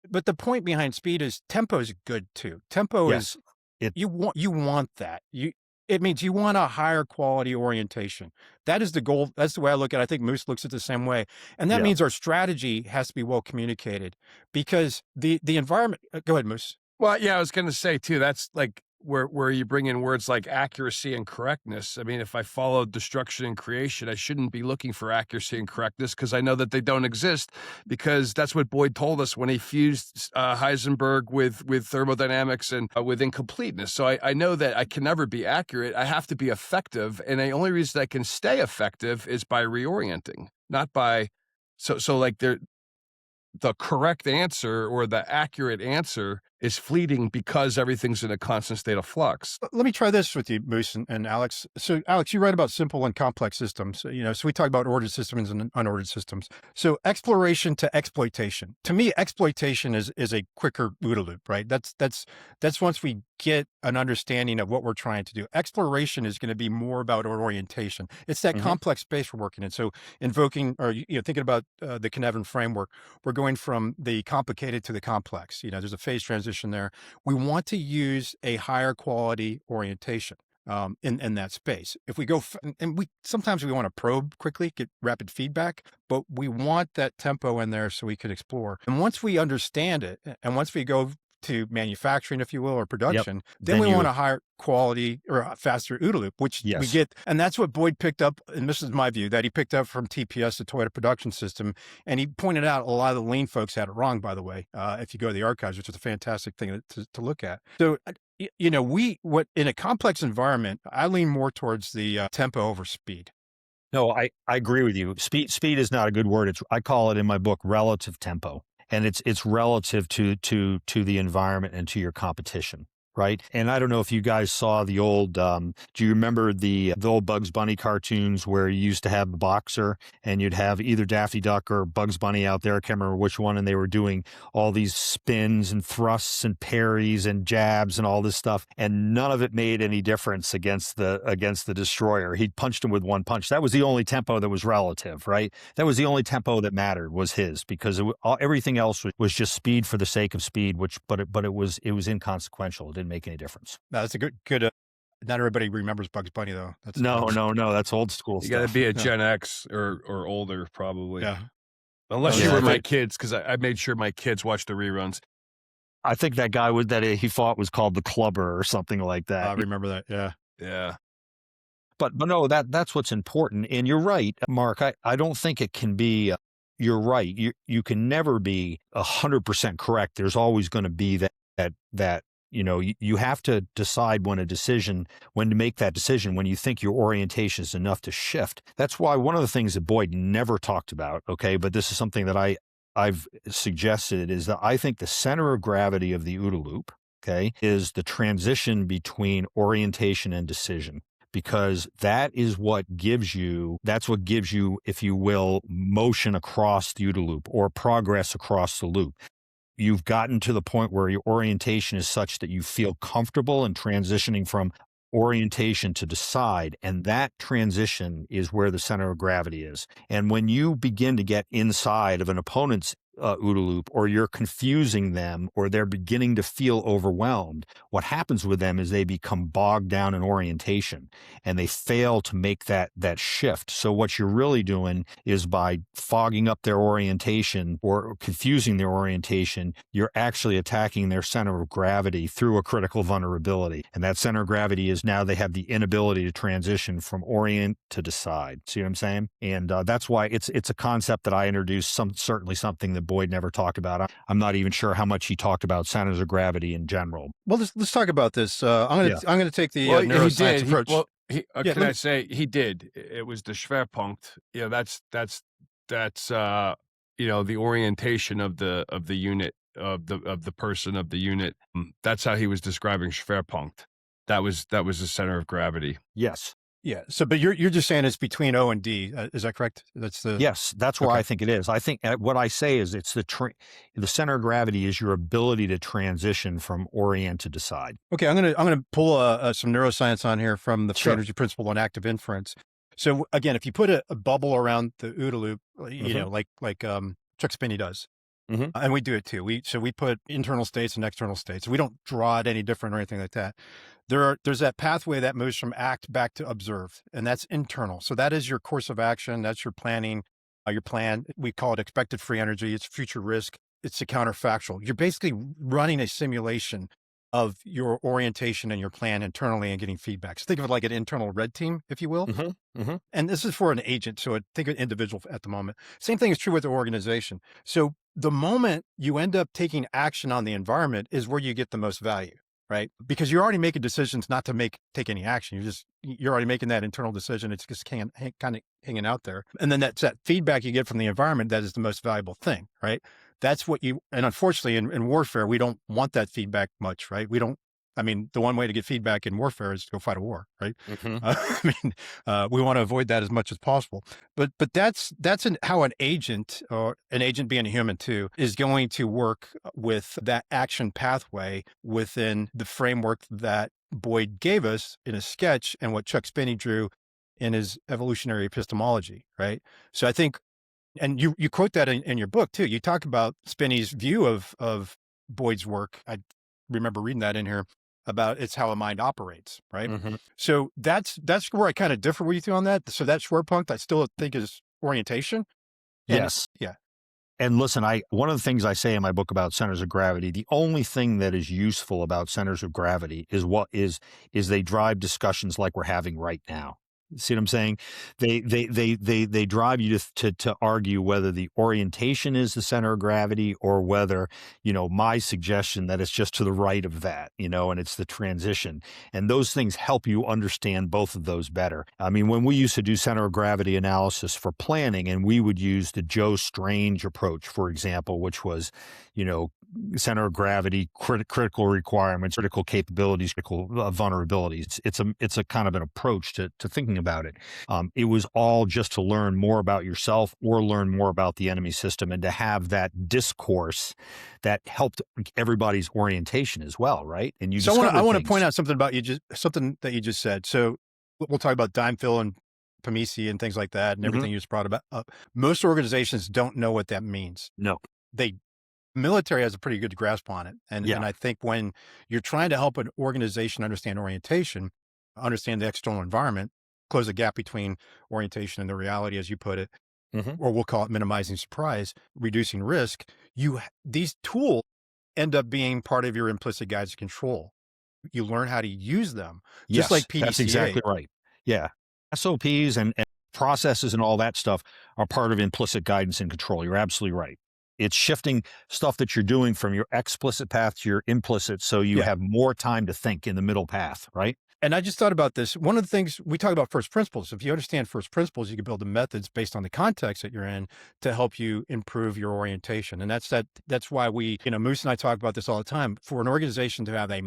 But the point behind speed is tempo is good too. Tempo Yes. is you want that. It means you want a higher quality orientation. That is the goal. That's the way I look at it. I think Moose looks at it the same way. And that Yeah. means our strategy has to be well communicated because the environment, go ahead, Moose. Well, yeah, I was going to say too, that's like where you bring in words like accuracy and correctness. I mean, if I followed destruction and creation, I shouldn't be looking for accuracy and correctness because I know that they don't exist, because that's what Boyd told us when he fused Heisenberg with thermodynamics and with incompleteness. So I know that I can never be accurate. I have to be effective. And the only reason I can stay effective is by reorienting, not by, so like the correct answer or the accurate answer is fleeting because everything's in a constant state of flux. Let me try this with you, Moose and Alex. So Alex, you write about simple and complex systems, so we talk about ordered systems and unordered systems. So exploration to exploitation. To me, exploitation is a quicker OODA loop, right? That's once we get an understanding of what we're trying to do. Exploration is going to be more about orientation. It's that complex space we're working in. So invoking or thinking about the Cynefin framework, we're going from the complicated to the complex. There's a phase transition there. We want to use a higher quality orientation in that space. If we go, and sometimes we want to probe quickly, get rapid feedback, but we want that tempo in there so we can explore. And once we understand it, and once we go to manufacturing, if you will, or production, then we want a higher quality or a faster OODA loop, which we get. And that's what Boyd picked up. And this is my view that he picked up from TPS, the Toyota Production System. And he pointed out a lot of the lean folks had it wrong, by the way, if you go to the archives, which is a fantastic thing to look at. So, in a complex environment, I lean more towards the tempo over speed. No, I agree with you. Speed is not a good word. I call it in my book relative tempo. And it's relative to the environment and to your competition, right? And I don't know if you guys saw the old, do you remember the old Bugs Bunny cartoons where you used to have the boxer and you'd have either Daffy Duck or Bugs Bunny out there, I can't remember which one, and they were doing all these spins and thrusts and parries and jabs and all this stuff, and none of it made any difference against the destroyer. He punched him with one punch. That was the only tempo that was relative, right? That was the only tempo that mattered, was his, because everything else was just speed for the sake of speed, but it was inconsequential. It didn't make any difference. No, that's a good. Not everybody remembers Bugs Bunny though. That's no. That's old school you stuff. got to be a Gen X or older, probably. Yeah. Unless you were my kids, because I made sure my kids watched the reruns. I think that guy that he fought was called the Clubber or something like that. I remember that. Yeah. Yeah. But no, that's what's important. And you're right, Mark. I don't think it can be. You're right. You can never be 100% correct. There's always going to be that. You have to decide when to make that decision, when you think your orientation is enough to shift. That's why one of the things that Boyd never talked about, okay, but this is something that I've suggested, is that I think the center of gravity of the OODA loop, okay, is the transition between orientation and decision. Because that's what gives you, if you will, motion across the OODA loop or progress across the loop. You've gotten to the point where your orientation is such that you feel comfortable in transitioning from orientation to decide. And that transition is where the center of gravity is. And when you begin to get inside of an opponent's OODA loop, or you're confusing them, or they're beginning to feel overwhelmed, what happens with them is they become bogged down in orientation and they fail to make that shift. So what you're really doing is, by fogging up their orientation or confusing their orientation, you're actually attacking their center of gravity through a critical vulnerability. And that center of gravity is, now they have the inability to transition from orient to decide. See what I'm saying? And that's why it's a concept that I introduced, certainly something that Boyd never talked about. I'm not even sure how much he talked about centers of gravity in general. Well, let's talk about this. I'm going to take the neuroscience approach. Can I say he did? It was the Schwerpunkt. That's the orientation of the unit, of the person, of the unit. That's how he was describing Schwerpunkt. That was the center of gravity. Yes. Yeah. So, but you're just saying it's between O and D. Is that correct? Yes. That's where I think it is. I think what I say is it's the center of gravity is your ability to transition from orient to decide. Okay. I'm gonna pull some neuroscience on here from the free energy principle on active inference. So again, if you put a bubble around the OODA loop, like Chuck Spinney does, And we do it too. We put internal states and external states. We don't draw it any different or anything like that. There's that pathway that moves from act back to observe, and that's internal. So that is your course of action. That's your planning, your plan. We call it expected free energy. It's future risk. It's the counterfactual. You're basically running a simulation of your orientation and your plan internally and getting feedback. So think of it like an internal red team, if you will. And this is for an agent. So think of an individual at the moment. Same thing is true with the organization. So the moment you end up taking action on the environment is where you get the most value, right? Because you're already making decisions not to take any action. You're already making that internal decision. It's just kind of hanging out there. And then that's that feedback you get from the environment that is the most valuable thing, right? That's what and unfortunately in warfare, we don't want that feedback much, right? The one way to get feedback in warfare is to go fight a war, right? We want to avoid that as much as possible. But that's how an agent, or an agent being a human too, is going to work with that action pathway within the framework that Boyd gave us in a sketch and what Chuck Spinney drew in his evolutionary epistemology, right? So I think, and you quote that in your book too. You talk about Spinney's view of Boyd's work. I remember reading that in here about it's how a mind operates, right? So that's where I kind of differ with you on that. So that Schwerpunkt I still think is orientation. Yes. Yeah. And listen, one of the things I say in my book about centers of gravity, the only thing that is useful about centers of gravity is they drive discussions like we're having right now. See what I'm saying? They drive you to argue whether the orientation is the center of gravity or whether, my suggestion that it's just to the right of that, and it's the transition. And those things help you understand both of those better. I mean, when we used to do center of gravity analysis for planning, and we would use the Joe Strange approach, for example, which was, center of gravity, critical requirements, critical capabilities, critical vulnerabilities. It's a kind of an approach to thinking about it. It was all just to learn more about yourself or learn more about the enemy system, and to have that discourse that helped everybody's orientation as well, right? And I want to point out something that you just said. So we'll talk about Dimefil and Pomisi and things like that, and everything you just brought up. Most organizations don't know what that means. No, military has a pretty good grasp on it. And I think when you're trying to help an organization understand orientation, understand the external environment, close the gap between orientation and the reality, as you put it, or we'll call it minimizing surprise, reducing risk, these tools end up being part of your implicit guides of control. You learn how to use them, just like PDCA. That's exactly right. Yeah. SOPs and processes and all that stuff are part of implicit guidance and control. You're absolutely right. It's shifting stuff that you're doing from your explicit path to your implicit, so you have more time to think in the middle path, right? And I just thought about this. One of the things we talk about first principles. If you understand first principles, you can build the methods based on the context that you're in to help you improve your orientation. And that's why Moose and I talk about this all the time. For an organization to have a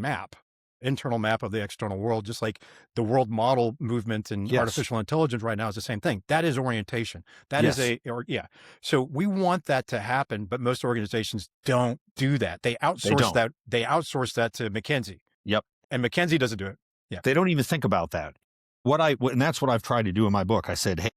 internal map of the external world, just like the world model movement and artificial intelligence right now is the same thing. That is orientation. That is So we want that to happen, but most organizations don't do that. They outsource that. They outsource that to McKinsey. Yep. And McKinsey doesn't do it. Yeah. They don't even think about that. And that's what I've tried to do in my book. I said, hey,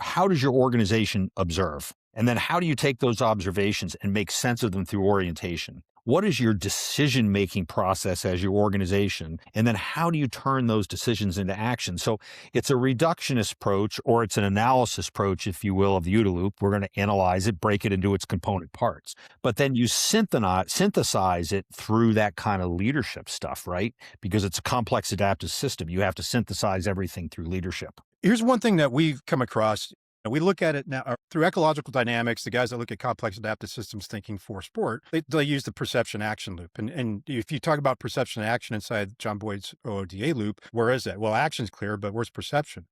how does your organization observe? And then how do you take those observations and make sense of them through orientation? What is your decision-making process as your organization? And then how do you turn those decisions into action? So it's a reductionist approach, or it's an analysis approach, if you will, of the OODA loop. We're going to analyze it, break it into its component parts. But then you synthesize it through that kind of leadership stuff, right? Because it's a complex adaptive system. You have to synthesize everything through leadership. Here's one thing that we've come across. We look at it now through ecological dynamics. The guys that look at complex adaptive systems thinking for sport, they use the perception action loop. And if you talk about perception and action inside John Boyd's OODA loop, where is that? Well, action's clear, but where's perception?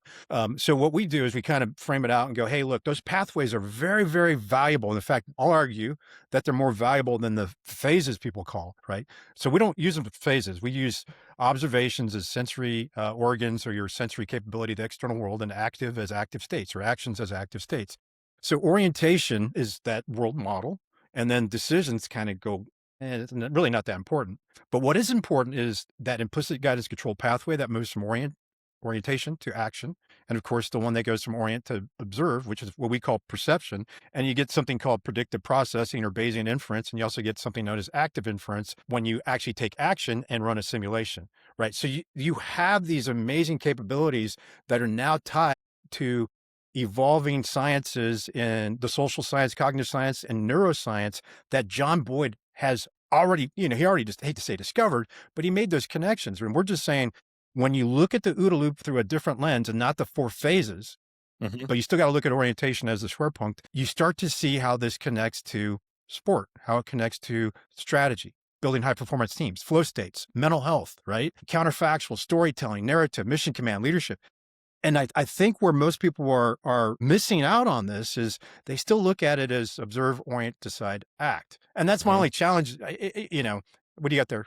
So what we do is we kind of frame it out and go, hey, look, those pathways are very, very valuable. And in fact, I'll argue that they're more valuable than the phases people call, right? So we don't use them for phases. We use observations as sensory organs, or your sensory capability of the external world, and active as active states, or actions as active states. So orientation is that world model, and then decisions kind of go, it's really not that important. But what is important is that implicit guidance control pathway that moves from orientation to action. And of course, the one that goes from orient to observe, which is what we call perception. And you get something called predictive processing or Bayesian inference. And you also get something known as active inference when you actually take action and run a simulation, right? So you have these amazing capabilities that are now tied to evolving sciences in the social science, cognitive science, and neuroscience that John Boyd has already, he already just, hate to say discovered, but he made those connections. And we're just saying, when you look at the OODA loop through a different lens and not the 4 phases, but you still got to look at orientation as the Schwerpunkt, you start to see how this connects to sport, how it connects to strategy, building high performance teams, flow states, mental health, right? Counterfactual, storytelling, narrative, mission command, leadership. And I think where most people are missing out on this is they still look at it as observe, orient, decide, act. And that's my only challenge. What do you got there?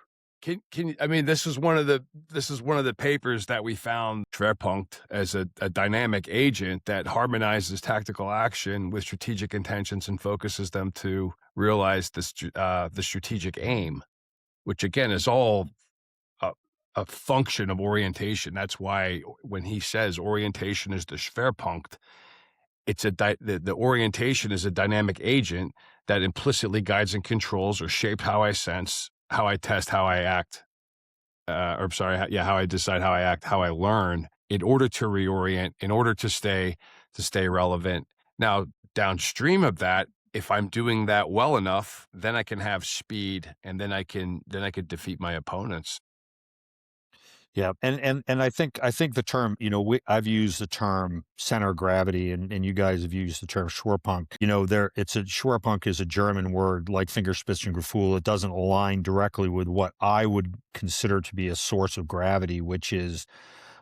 I mean, this is one of the papers that we found Schwerpunkt as a dynamic agent that harmonizes tactical action with strategic intentions and focuses them to realize the strategic aim, which again is all a function of orientation. That's why when he says orientation is the Schwerpunkt, it's the orientation is a dynamic agent that implicitly guides and controls or shapes how I sense, how I test, how I act, how I decide, how I act, how I learn in order to reorient, in order to stay relevant. Now, downstream of that, if I'm doing that well enough, then I can have speed, and then I could defeat my opponents. Yeah, and I think the term, I've used the term center of gravity, and you guys have used the term Schwerpunkt. Schwerpunkt is a German word like Fingerspitzengefühl. It doesn't align directly with what I would consider to be a source of gravity, which is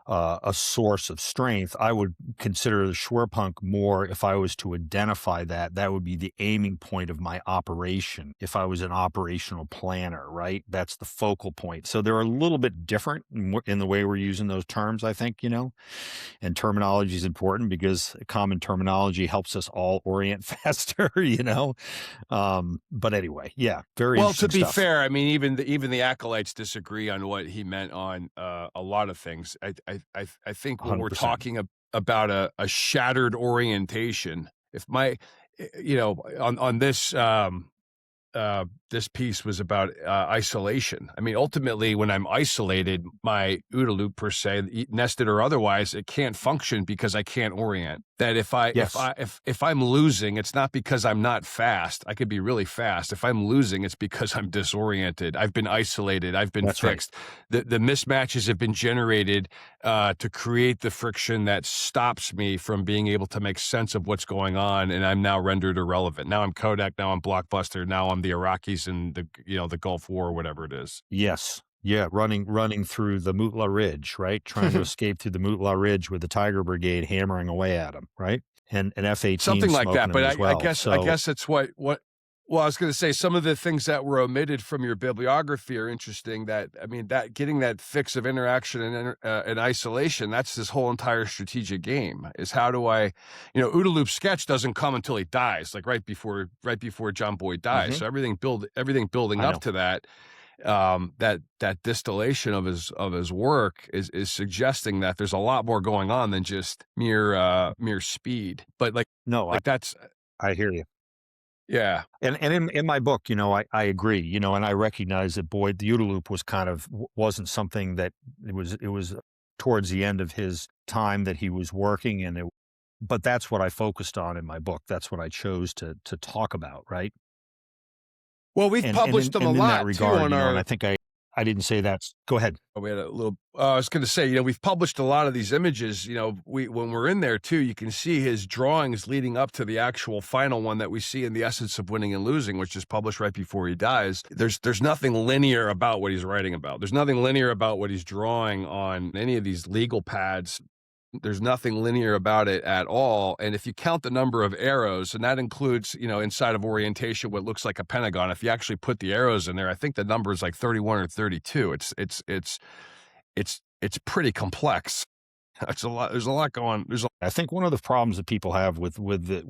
a source of strength. I would consider the Schwerpunkt more, if I was to identify that would be the aiming point of my operation. If I was an operational planner, right? That's the focal point. So they're a little bit different in the way we're using those terms, I think, and terminology is important because common terminology helps us all orient faster, But anyway, yeah, very well. interesting To be stuff. fair, I mean, even the acolytes disagree on what he meant on a lot of things. I think when 100%. we're talking about a shattered orientation, if on this this piece was about isolation. I mean, ultimately, when I'm isolated, my OODA loop per se, nested or otherwise, it can't function because I can't orient. That if I'm losing, it's not because I'm not fast. I could be really fast. If I'm losing, it's because I'm disoriented. I've been isolated. I've been fixed. Right. The mismatches have been generated to create the friction that stops me from being able to make sense of what's going on, and I'm now rendered irrelevant. Now I'm Kodak. Now I'm Blockbuster. Now I'm the Iraqis and the Gulf War or whatever it is. Yes. Yeah, running through the Mutla Ridge, right? Trying to escape through the Mutla Ridge with the Tiger Brigade hammering away at him, right? And an F-18 something like that. But I guess it's what. Well, I was going to say some of the things that were omitted from your bibliography are interesting. That getting that fix of interaction and isolation, that's this whole entire strategic game. Is how do I, OODA loop sketch doesn't come until he dies, like right before John Boyd dies. So everything building up to that. That distillation of his work is suggesting that there's a lot more going on than just mere speed. But I hear you. Yeah. And in my book, I agree, and I recognize that Boyd, the OODA loop wasn't something that it was towards the end of his time that he was working, but that's what I focused on in my book. That's what I chose to talk about. Right. Well, we've published them a lot in that regard, too on our. And I think I didn't say that. Go ahead. We had a little. I was going to say, we've published a lot of these images. When we're in there too, you can see his drawings leading up to the actual final one that we see in The Essence of Winning and Losing, which is published right before he dies. There's nothing linear about what he's writing about. There's nothing linear about what he's drawing on any of these legal pads. There's nothing linear about it at all. And if you count the number of arrows, and that includes, inside of orientation, what looks like a pentagon, if you actually put the arrows in there, I think the number is like 31 or 32. It's pretty complex. It's a lot. There's a lot going on. I think one of the problems that people have with the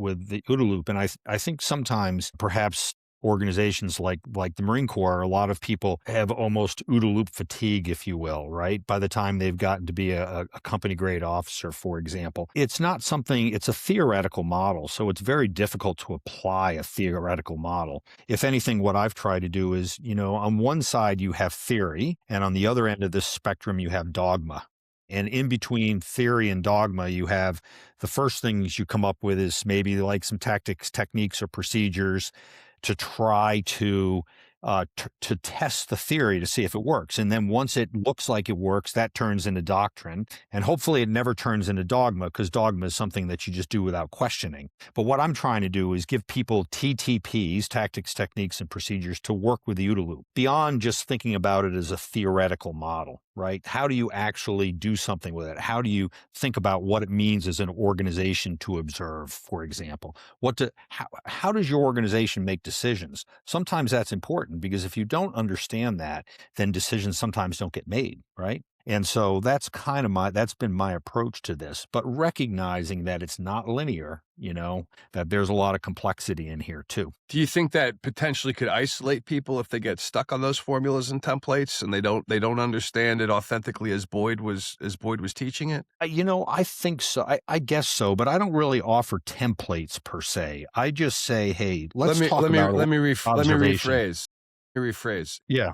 OODA loop, and I think sometimes perhaps organizations like the Marine Corps, a lot of people have almost OODA loop fatigue, if you will, right? By the time they've gotten to be a company grade officer, for example. It's not something, it's a theoretical model. So it's very difficult to apply a theoretical model. If anything, what I've tried to do is, on one side you have theory, and on the other end of this spectrum, you have dogma. And in between theory and dogma, you have the first things you come up with is maybe like some tactics, techniques, or procedures to try to test the theory to see if it works. And then once it looks like it works, that turns into doctrine. And hopefully it never turns into dogma, because dogma is something that you just do without questioning. But what I'm trying to do is give people TTPs, tactics, techniques, and procedures to work with the OODA loop beyond just thinking about it as a theoretical model, right? How do you actually do something with it? How do you think about what it means as an organization to observe, for example? How does your organization make decisions? Sometimes that's important, because if you don't understand that, then decisions sometimes don't get made, right? And so that's been my approach to this, but recognizing that it's not linear, that there's a lot of complexity in here too. Do you think that potentially could isolate people if they get stuck on those formulas and templates and they don't understand it authentically as Boyd was teaching it? I think so. I guess so, but I don't really offer templates per se. I just say, hey, let me rephrase. Yeah.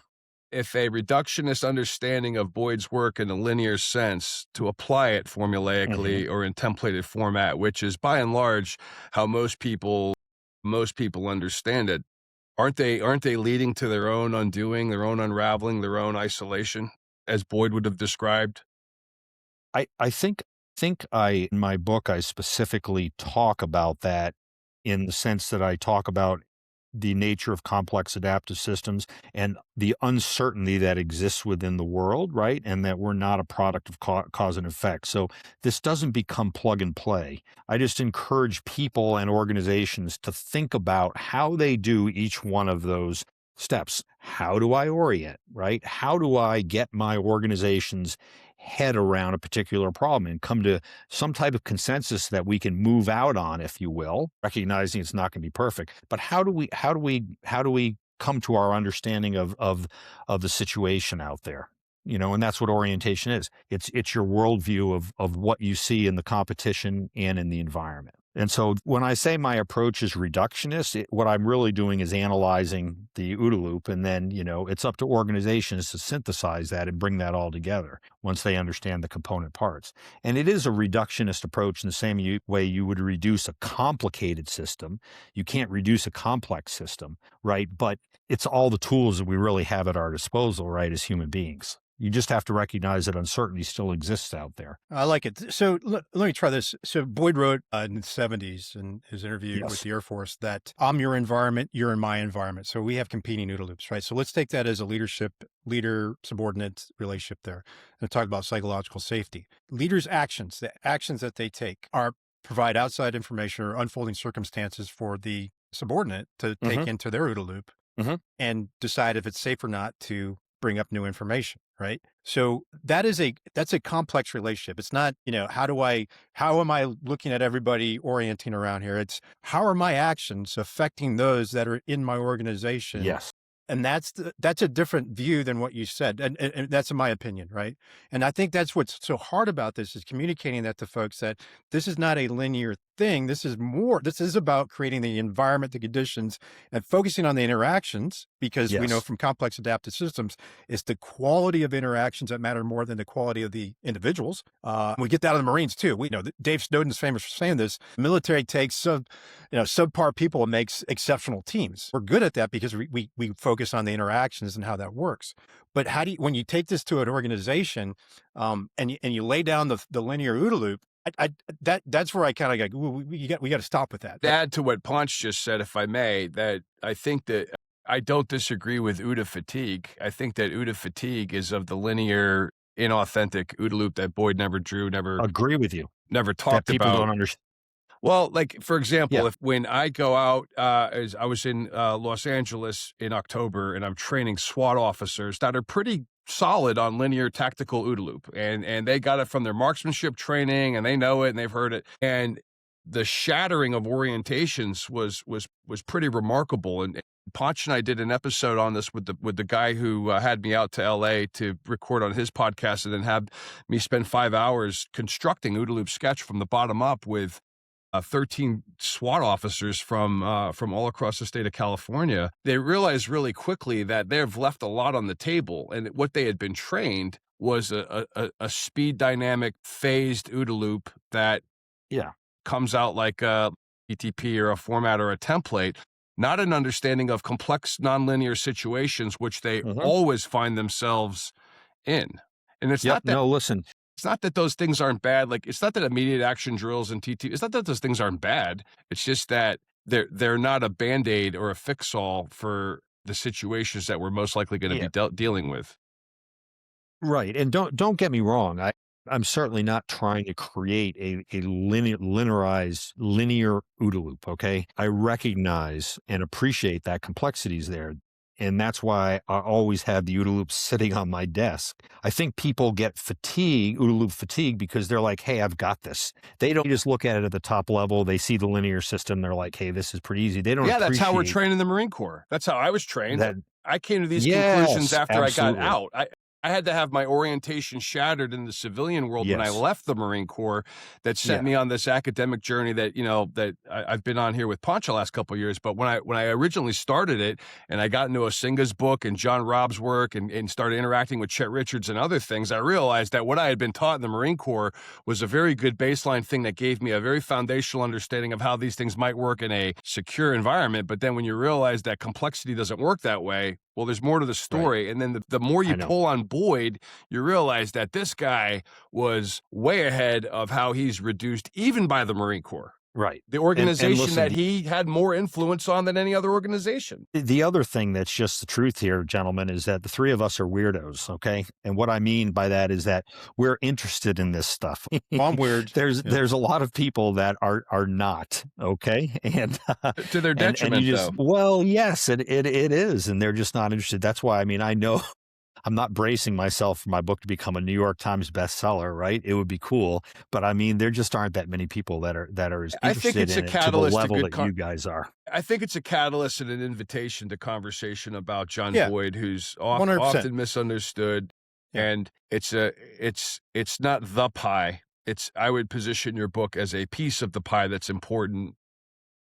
If a reductionist understanding of Boyd's work in a linear sense, to apply it formulaically or in templated format, which is by and large how most people understand it, aren't they leading to their own undoing, their own unraveling, their own isolation, as Boyd would have described? I think in my book, I specifically talk about that, in the sense that I talk about the nature of complex adaptive systems and the uncertainty that exists within the world, right? And that we're not a product of cause and effect. So this doesn't become plug and play. I just encourage people and organizations to think about how they do each one of those steps. How do I orient, right? How do I get my organization's head around a particular problem and come to some type of consensus that we can move out on, if you will, recognizing it's not going to be perfect. But how do we come to our understanding of the situation out there? And that's what orientation is. It's your worldview of what you see in the competition and in the environment. And so when I say my approach is reductionist, what I'm really doing is analyzing the OODA loop, and then, it's up to organizations to synthesize that and bring that all together once they understand the component parts. And it is a reductionist approach in the same way you would reduce a complicated system. You can't reduce a complex system, right? But it's all the tools that we really have at our disposal, right, as human beings. You just have to recognize that uncertainty still exists out there. I like it. So let me try this. So Boyd wrote in the 70s in his interview with the Air Force that I'm your environment, you're in my environment. So we have competing OODA loops, right? So let's take that as a leader-subordinate relationship there, and talk about psychological safety. Leaders' actions, the actions that they take, provide outside information or unfolding circumstances for the subordinate to take into their OODA loop and decide if it's safe or not to bring up new information, right? So that's a complex relationship. It's not, how am I looking at everybody orienting around here? It's how are my actions affecting those that are in my organization? Yes. And that's a different view than what you said. And that's in my opinion, right? And I think that's what's so hard about this, is communicating that to folks, that this is not a linear thing. This is about creating the environment, the conditions, and focusing on the interactions, because we know from complex adaptive systems, it's the quality of interactions that matter more than the quality of the individuals. We get that in the Marines too. We know that Dave Snowden's famous for saying this: military takes subpar people and makes exceptional teams. We're good at that because we focus on the interactions and how that works. But when you take this to an organization, and you lay down the linear OODA loop, that's where I kind of go, we got to stop with that. To add to what Ponch just said, if I may, that I think that I don't disagree with OODA fatigue. I think that OODA fatigue is of the linear, inauthentic OODA loop that Boyd never drew, never agree with you, never talked that people about. Don't understand. Well, like, for example, when I go out, as I was in Los Angeles in October, and I'm training SWAT officers that are pretty solid on linear tactical OODA loop, and they got it from their marksmanship training, and they know it and they've heard it. And the shattering of orientations was pretty remarkable. And Ponch and I did an episode on this with the guy who had me out to LA to record on his podcast, and then had me spend 5 hours constructing OODA loop sketch from the bottom up with 13 SWAT officers from all across the state of California. They realized really quickly that they've left a lot on the table, and what they had been trained was a speed dynamic phased OODA loop that comes out like a ETP or a format or a template, not an understanding of complex nonlinear situations, which they always find themselves in. And it's not that, listen, it's not that those things aren't bad. Like, it's not that immediate action drills and TT, it's not that those things aren't bad. It's just that they're not a Band-Aid or a fix-all for the situations that we're most likely going to be dealing with. Right. And don't get me wrong. I'm certainly not trying to create a linearized linear OODA loop. Okay. I recognize and appreciate that complexity is there. And that's why I always have the OODA loop sitting on my desk. I think people get OODA loop fatigue, because they're like, hey, I've got this. They don't just look at it at the top level. They see the linear system. They're like, hey, this is pretty easy. They don't that's how we're trained in the Marine Corps. That's how I was trained. I came to these conclusions after absolutely. I got out. I had to have my orientation shattered in the civilian world when I left the Marine Corps. That sent me on this academic journey that, that I've been on here with Ponch the last couple of years. But when I originally started it, and I got into Osinga's book and John Robb's work, and started interacting with Chet Richards and other things, I realized that what I had been taught in the Marine Corps was a very good baseline thing that gave me a very foundational understanding of how these things might work in a secure environment. But then when you realize that complexity doesn't work that way, well, there's more to the story. Right. And then the more you pull on Boyd, you realize that this guy was way ahead of how he's reduced even by the Marine Corps. Right. The organization that he had more influence on than any other organization. The other thing that's just the truth here, gentlemen, is that the three of us are weirdos, okay? And what I mean by that is that we're interested in this stuff. I'm weird. There's a lot of people that are not, okay? And to their detriment, though. Well, yes, it is, and they're just not interested. That's why, I know I'm not bracing myself for my book to become a New York Times bestseller, right? It would be cool, but there just aren't that many people that are as interested in it to the level that you guys are. I think it's a catalyst and an invitation to conversation about John Boyd, who's often misunderstood, and it's not the pie. I would position your book as a piece of the pie that's important.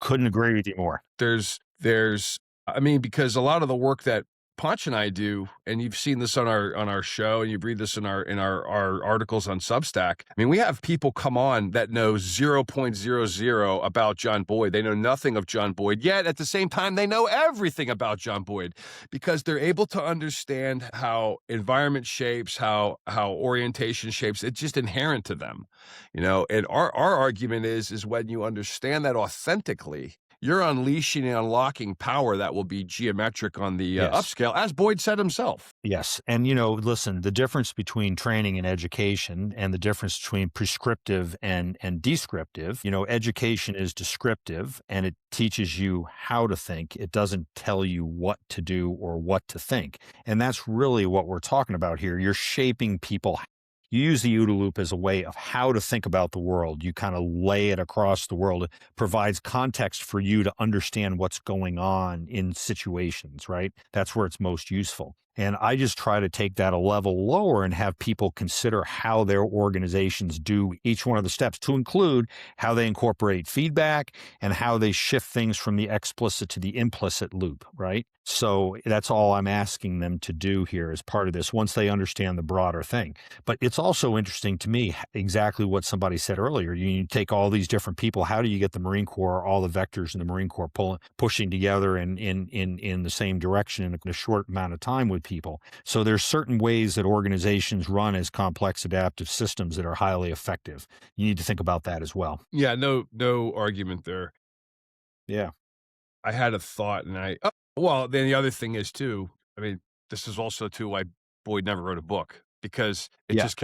Couldn't agree with you more. There's because a lot of the work that Ponch and I do, and you've seen this on our show, and you read this in our articles on Substack. We have people come on that know 0.00 about John Boyd. They know nothing of John Boyd, yet at the same time they know everything about John Boyd, because they're able to understand how environment shapes, how orientation shapes. It's just inherent to them, And our argument is when you understand that authentically, you're unleashing and unlocking power that will be geometric on the upscale, as Boyd said himself. Yes. And, listen, the difference between training and education, and the difference between prescriptive and descriptive, education is descriptive, and it teaches you how to think. It doesn't tell you what to do or what to think. And that's really what we're talking about here. You're shaping people. You use the OODA loop as a way of how to think about the world. You kind of lay it across the world. It provides context for you to understand what's going on in situations, right? That's where it's most useful. And I just try to take that a level lower and have people consider how their organizations do each one of the steps, to include how they incorporate feedback and how they shift things from the explicit to the implicit loop, right? So that's all I'm asking them to do here as part of this, once they understand the broader thing. But it's also interesting to me, exactly what somebody said earlier. You take all these different people. How do you get the Marine Corps, all the vectors in the Marine Corps pushing together in the same direction in a short amount of time with people? So there's certain ways that organizations run as complex adaptive systems that are highly effective. You need to think about that as well. Yeah, no argument there. Yeah. I had a thought, and then the other thing is too, this is also too why Boyd never wrote a book, because it's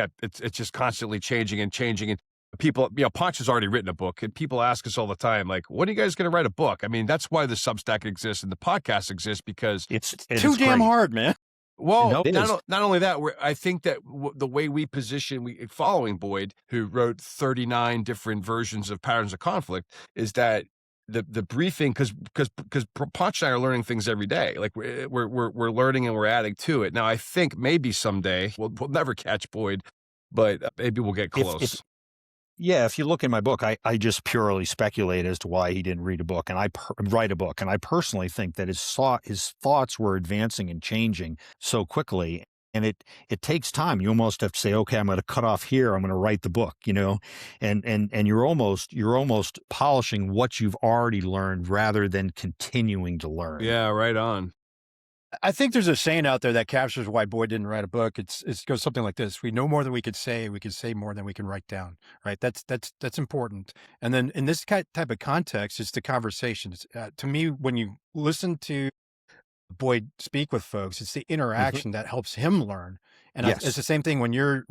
just constantly changing and people, Ponch has already written a book, and people ask us all the time, like, when are you guys going to write a book? That's why the Substack exists and the podcast exists, because it's too damn hard, man. Well, not only that, I think that the way we position, following Boyd, who wrote 39 different versions of Patterns of Conflict, is that the briefing, because Ponch and I are learning things every day. Like we're learning and we're adding to it. Now I think maybe someday we'll never catch Boyd, but maybe we'll get close. Yeah, if you look in my book, I just purely speculate as to why he didn't read a book and write a book. And I personally think that his thoughts were advancing and changing so quickly. And it takes time. You almost have to say, okay, I'm going to cut off here. I'm going to write the book, and you're almost polishing what you've already learned rather than continuing to learn. Yeah, right on. I think there's a saying out there that captures why Boyd didn't write a book. It goes something like this: we know more than we could say. We could say more than we can write down. Right? That's important. And then in this type of context, it's the conversations. To me, when you listen to Boyd speak with folks, it's the interaction that helps him learn. And Yes. it's the same thing when you're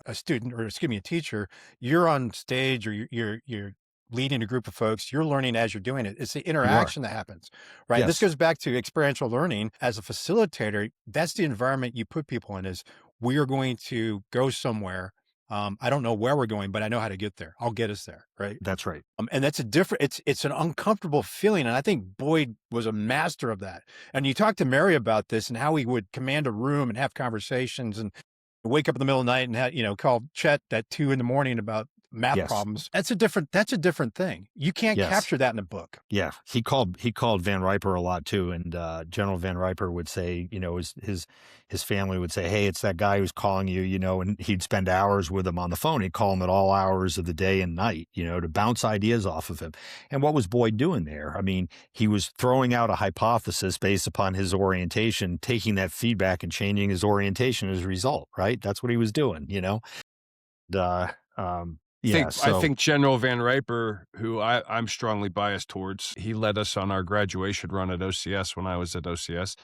a student, or excuse me, a teacher. You're on stage, or you're leading a group of folks. You're learning as you're doing it. It's the interaction that happens, right? Yes. This goes back to experiential learning. As a facilitator, that's the environment you put people in. Is we are going to go somewhere. I don't know where we're going, but I know how to get there. I'll get us there, right? That's right. And that's it's an uncomfortable feeling. And I think Boyd was a master of that. And you talk to Mary about this and how he would command a room and have conversations and wake up in the middle of the night and have, call Chet at 2 a.m. about math problems. That's a different thing. You can't capture that in a book. Yeah. He called Van Riper a lot too. And General Van Riper would say, his family would say, hey, it's that guy who's calling you, and he'd spend hours with him on the phone. He'd call him at all hours of the day and night, to bounce ideas off of him. And what was Boyd doing there? I mean, he was throwing out a hypothesis based upon his orientation, taking that feedback and changing his orientation as a result, right? That's what he was doing, I think General Van Riper, who I'm strongly biased towards, he led us on our graduation run at OCS when I was at OCS.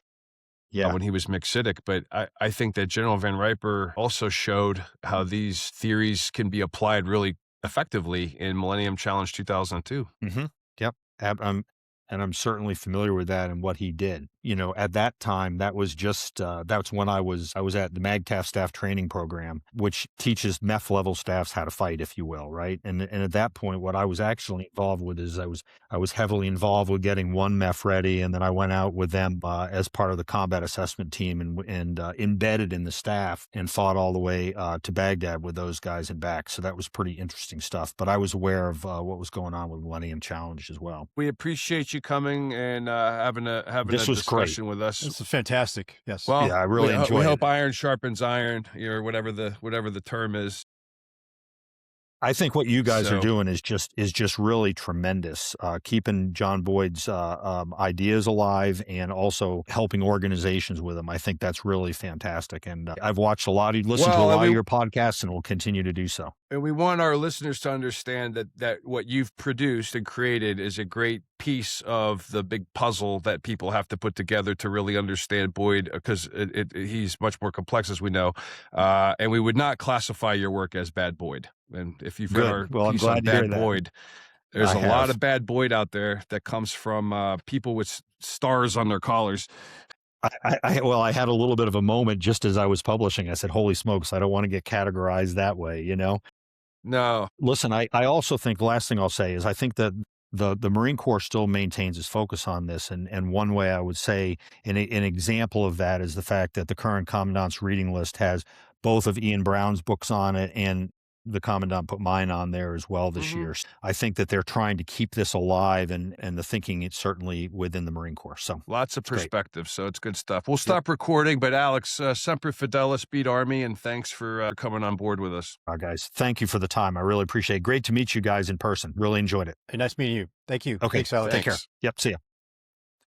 Yeah. When he was McCitic. But I think that General Van Riper also showed how these theories can be applied really effectively in Millennium Challenge 2002. Mm-hmm. Yep. And I'm certainly familiar with that and what he did. At that time, that was just, that's when I was at the MAGTAF staff training program, which teaches MEF level staffs how to fight, if you will, right? And at that point, what I was actually involved with is I was heavily involved with getting one MEF ready, and then I went out with them as part of the combat assessment team and embedded in the staff and fought all the way to Baghdad with those guys and back. So that was pretty interesting stuff. But I was aware of what was going on with Millennium Challenge as well. We appreciate you coming and having a discussion with us. This is fantastic. Yes. Well, yeah, I really enjoyed it. We hope iron sharpens iron, or whatever the term is. I think what you guys are doing is just really tremendous, keeping John Boyd's ideas alive and also helping organizations with them. I think that's really fantastic. And I've watched listened to a lot of your podcasts, and will continue to do so. And we want our listeners to understand that what you've produced and created is a great piece of the big puzzle that people have to put together to really understand Boyd, because he's much more complex, as we know. And we would not classify your work as bad Boyd. And if you've read our piece on bad Boyd, there's a lot of bad Boyd out there that comes from people with stars on their collars. I had a little bit of a moment just as I was publishing. I said, holy smokes, I don't want to get categorized that way, No. Listen, I also think the last thing I'll say is I think that the Marine Corps still maintains its focus on this. And one way I would say an example of that is the fact that the current Commandant's reading list has both of Ian Brown's books on it, and the Commandant put mine on there as well this year. I think that they're trying to keep this alive, and the thinking it's certainly within the Marine Corps. So lots of perspective. So it's good stuff. We'll stop recording, but Alex, Semper Fidelis, beat Army, and thanks for coming on board with us. Guys, thank you for the time. I really appreciate it. Great to meet you guys in person. Really enjoyed it. Hey, nice meeting you. Thank you. Okay. Thanks, Alex. Take care. Yep. See ya.